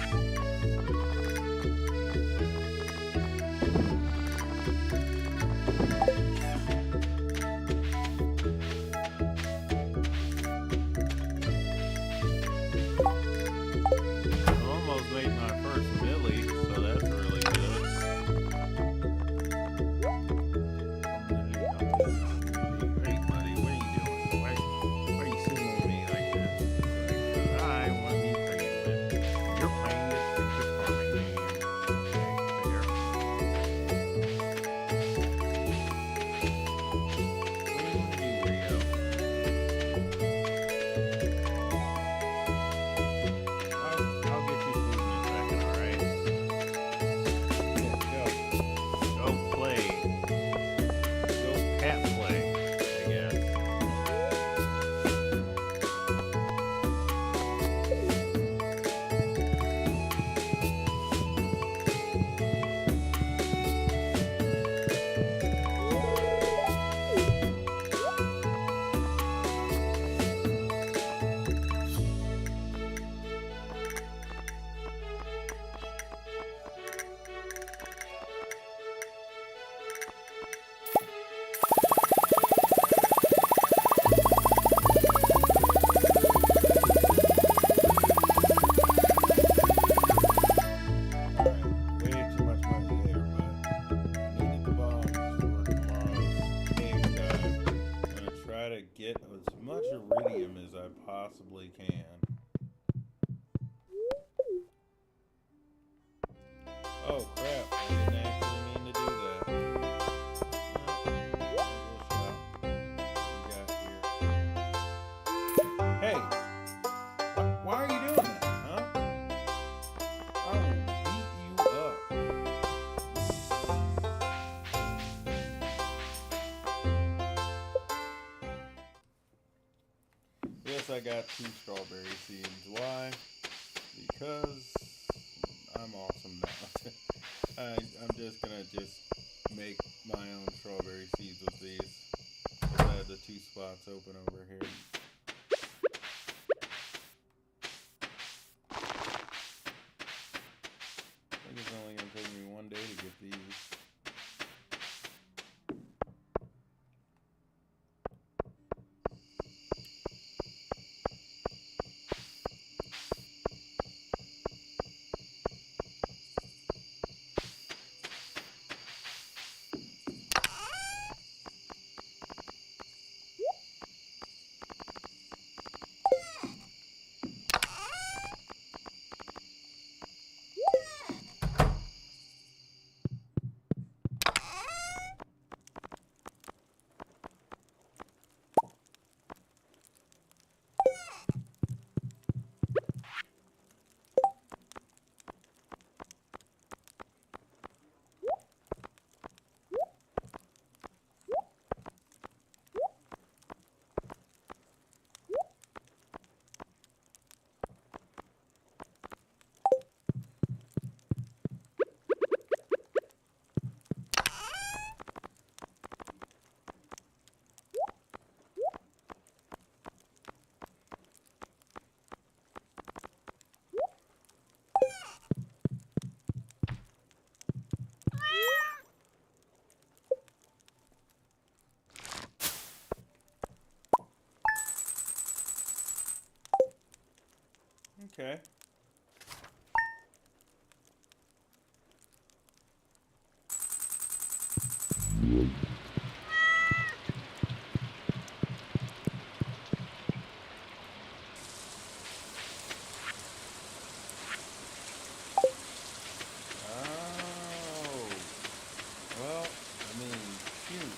Get as much iridium as I possibly can. Oh crap, I didn't actually mean to do that. Hey, why are you doing that, huh? I will beat you up. Yes, I got 2 strawberry seeds. Why? Because I'm awesome now. I'm just gonna make my own strawberry seeds with these. I have the 2 spots open over here. Look Okay. Oh. Well, I mean, shoot.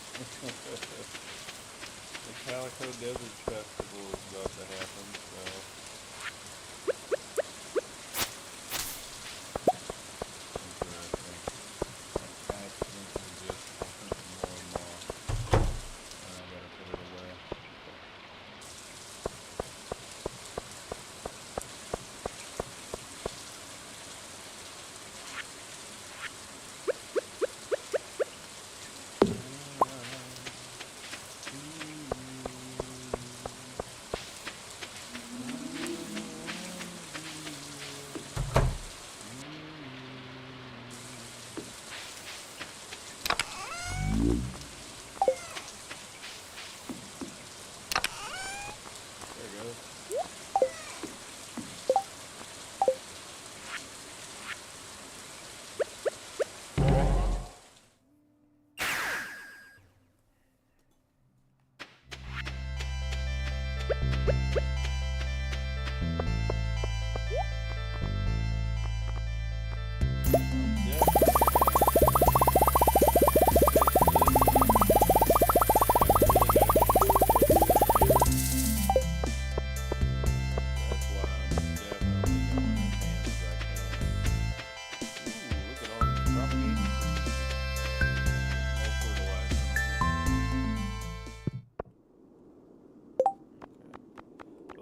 The Calico Desert Festival is about to happen, so. Interesting. I accidentally just opened some more moss. And I gotta put it away. There it goes.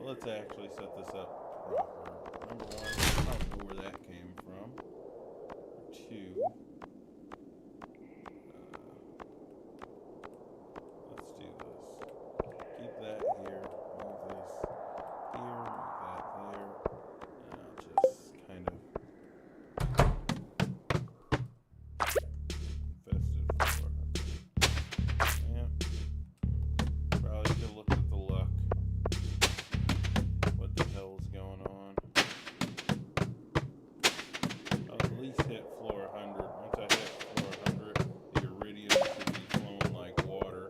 Let's actually set this up proper. Number one, I don't know where that came from. Two, let's do this. Keep that here, move this here, move that there, and I'll just kind of infested floor. Yeah, probably should look at the luck. What the hell's going on? I'll at least hit floor 100. Once I hit floor 100, the iridium should be flowing like water.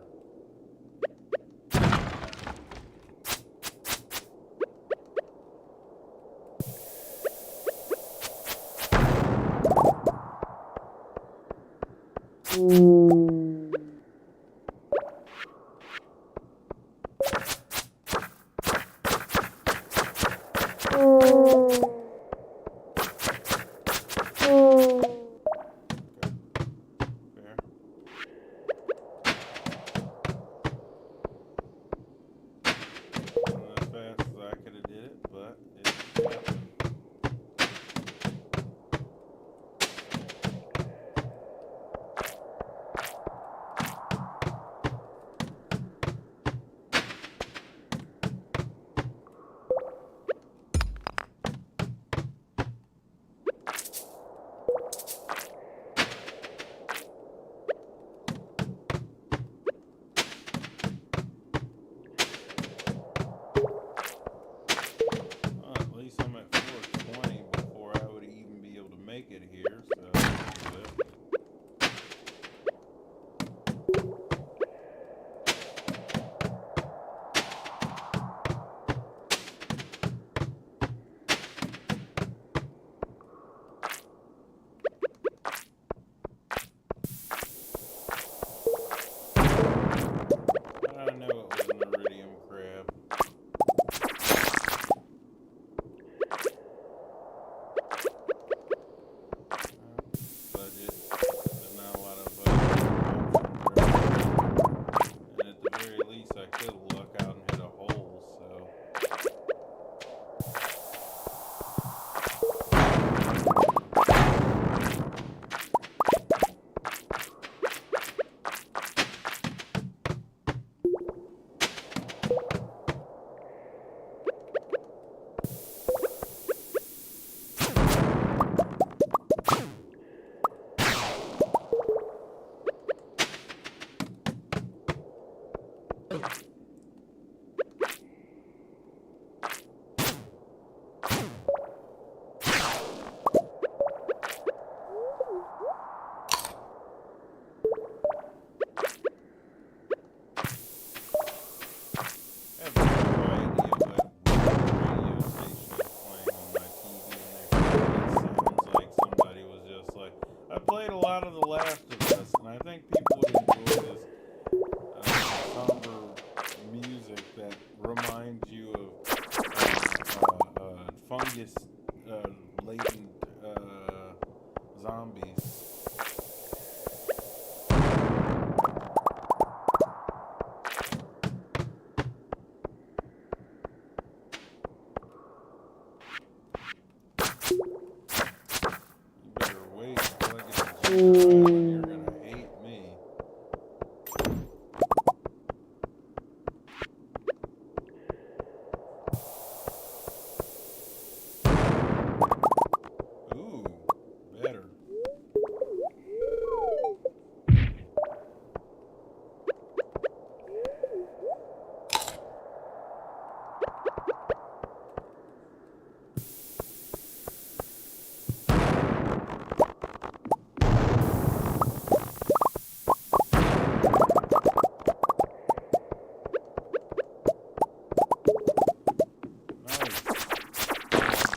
lot of The Last of Us, and I think people would enjoy this somber music that reminds you of fungus laden zombies. You're gonna hate me. Ooh, better.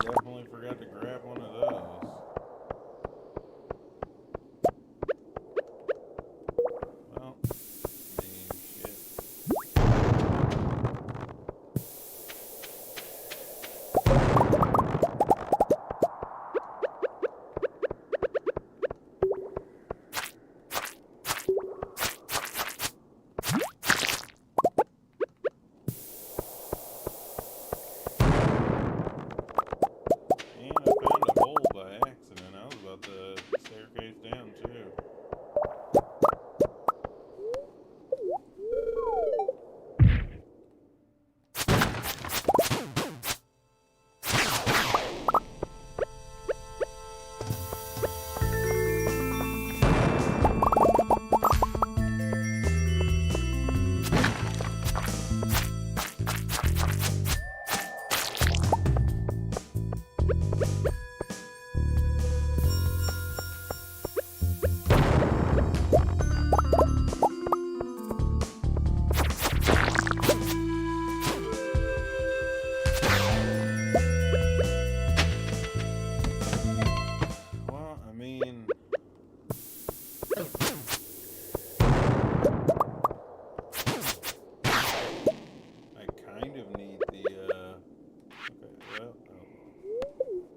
Definitely forgot to grab one of those. Well, I mean, shit. And I found a hole by accident. I was about to staircase down too. Well, I mean, I kind of need the, okay, well,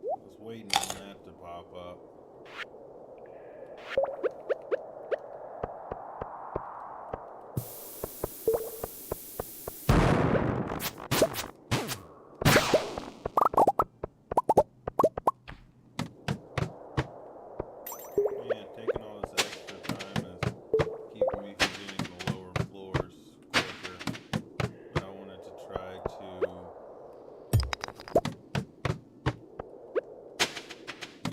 I was waiting on that to pop up. Man, taking all this extra time is keeping me from getting the lower floors quicker. But I wanted to try to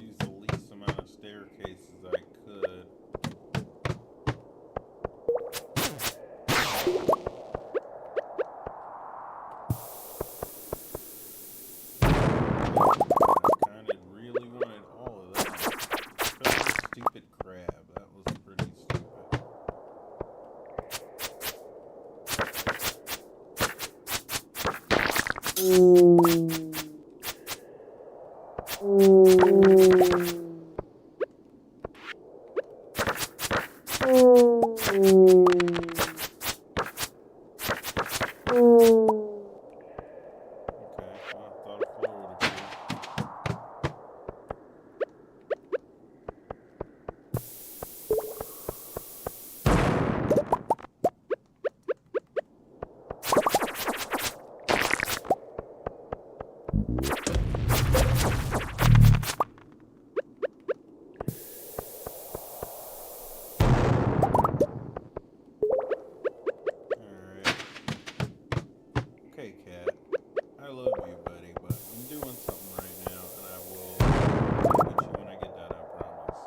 use the least amount of staircases I could. I kind of really wanted all of that. Especially the stupid crab. That was pretty stupid. Okay, well, I thought a floor would appear. Alright. Okay, cat. I love you, buddy, but I'm doing something right now, and I will get you when I get done, I promise.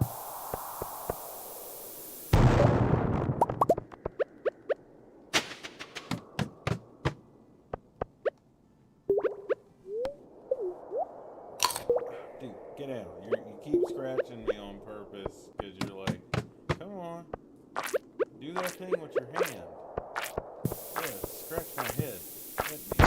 Dude, get out. You keep scratching me on purpose, because you're like, come on, do that thing with your hand. Yeah, scratch my head. Hit me.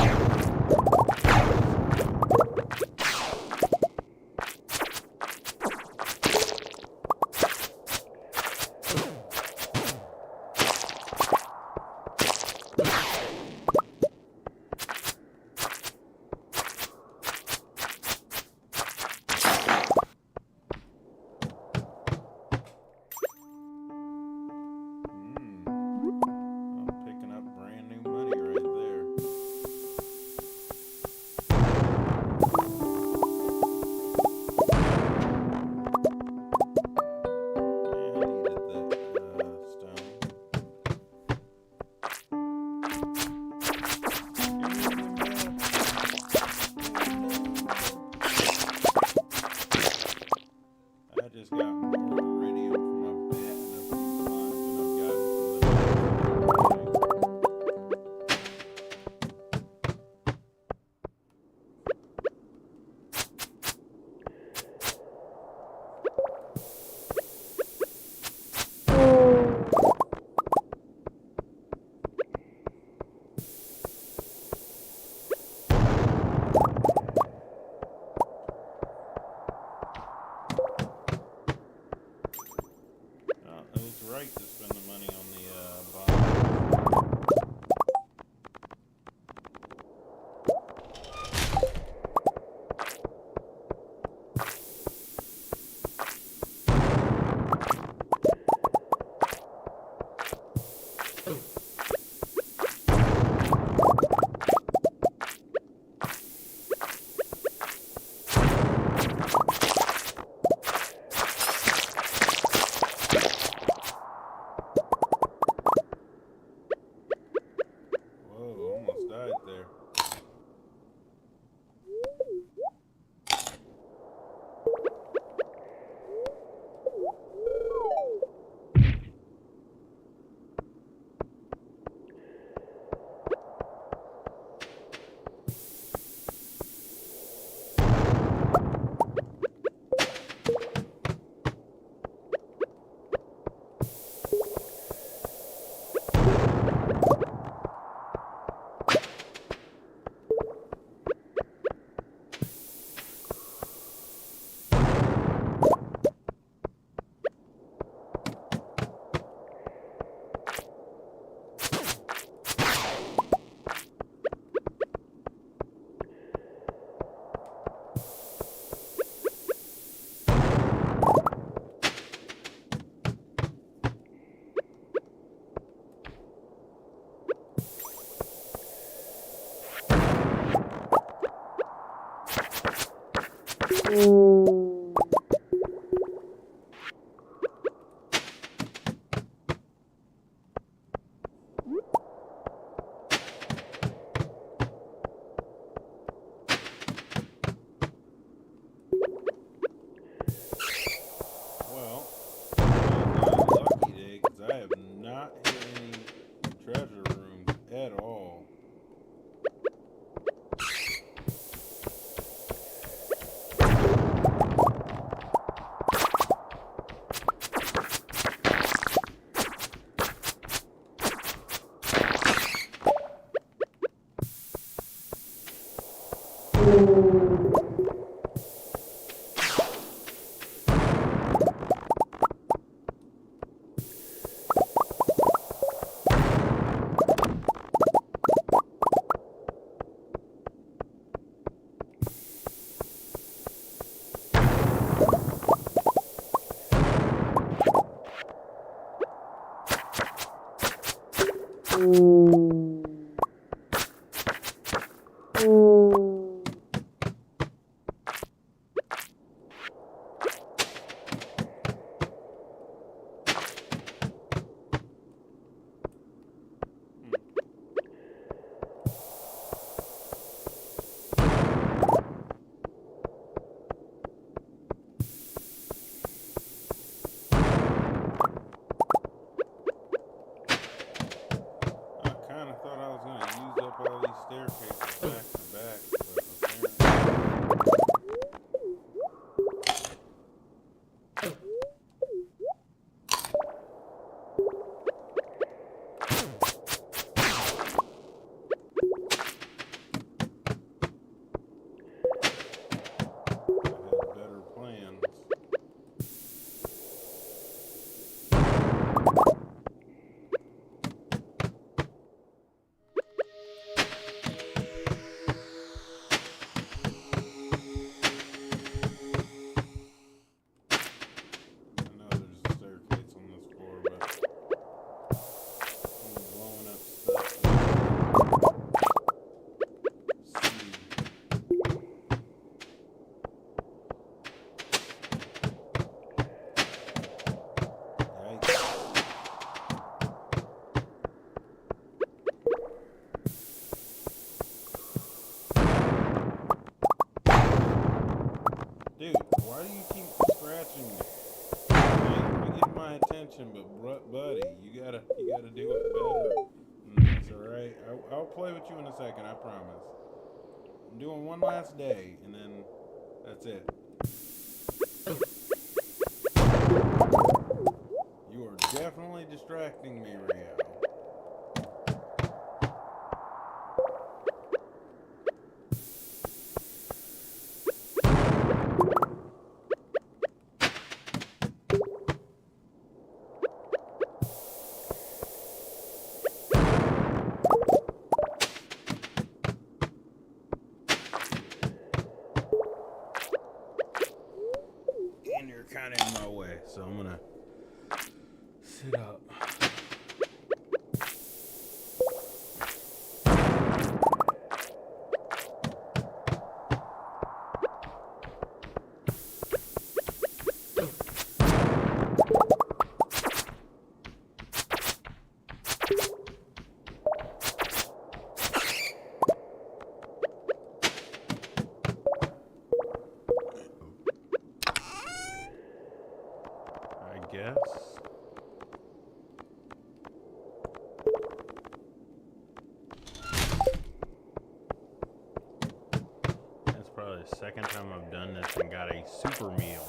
Well, I'm lucky today because I have not hit any treasure rooms at all. All these staircases back to back, but I had better plans. Dude, why do you keep scratching me? You get my attention, but buddy, you gotta do it better. That's alright. I'll play with you in a second, I promise. I'm doing one last day, and then that's it. You are definitely distracting me, Rio. And you're kind of in my way, so I'm gonna sit up. Guess. That's probably the second time I've done this and got a super meal.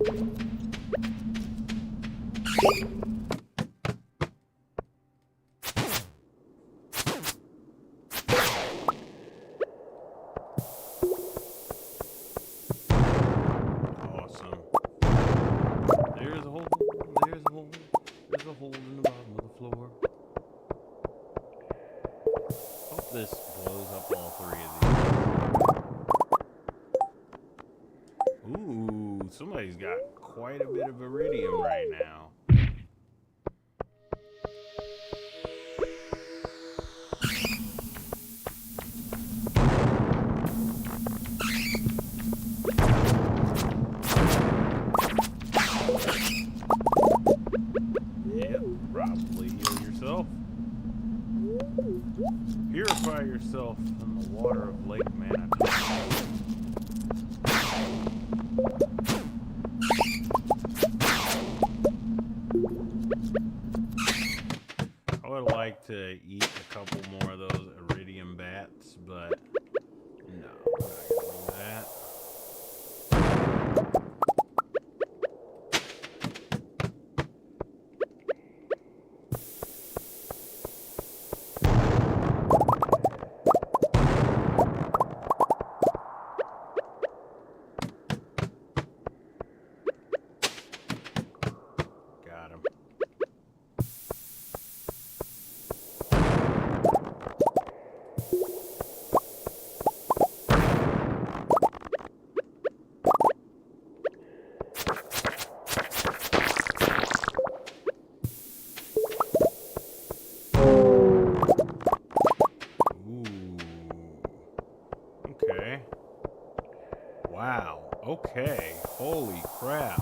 Awesome. There's a hole. There's a hole. There's a hole in the bottom of the floor. Hope this blows up all three of these. Ooh, somebody's got quite a bit of iridium right now. Yep, probably heal yourself. Purify yourself in the water of Lake Manitou. I would like to eat a couple more of those iridium bats, but no, I'm not gonna do that. Got him. Okay. Wow. Okay. Holy crap.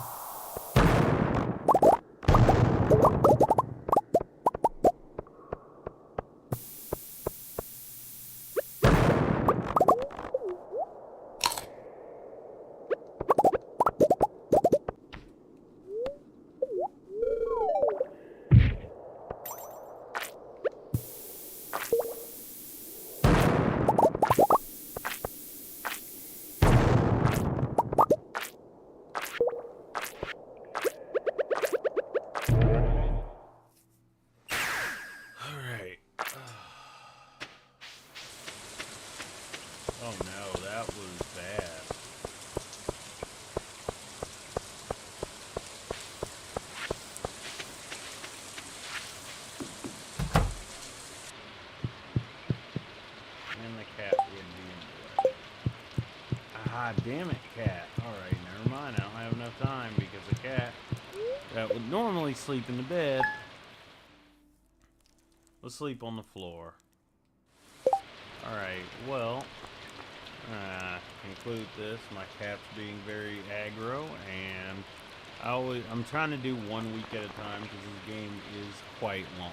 Oh no, that was bad. And the cat would be in the way. Ah, damn it, cat. Alright, never mind. I don't have enough time because the cat that would normally sleep in the bed will sleep on the floor. Alright, well, conclude this. My cat's being very aggro, and I'm trying to do 1 week at a time because this game is quite long.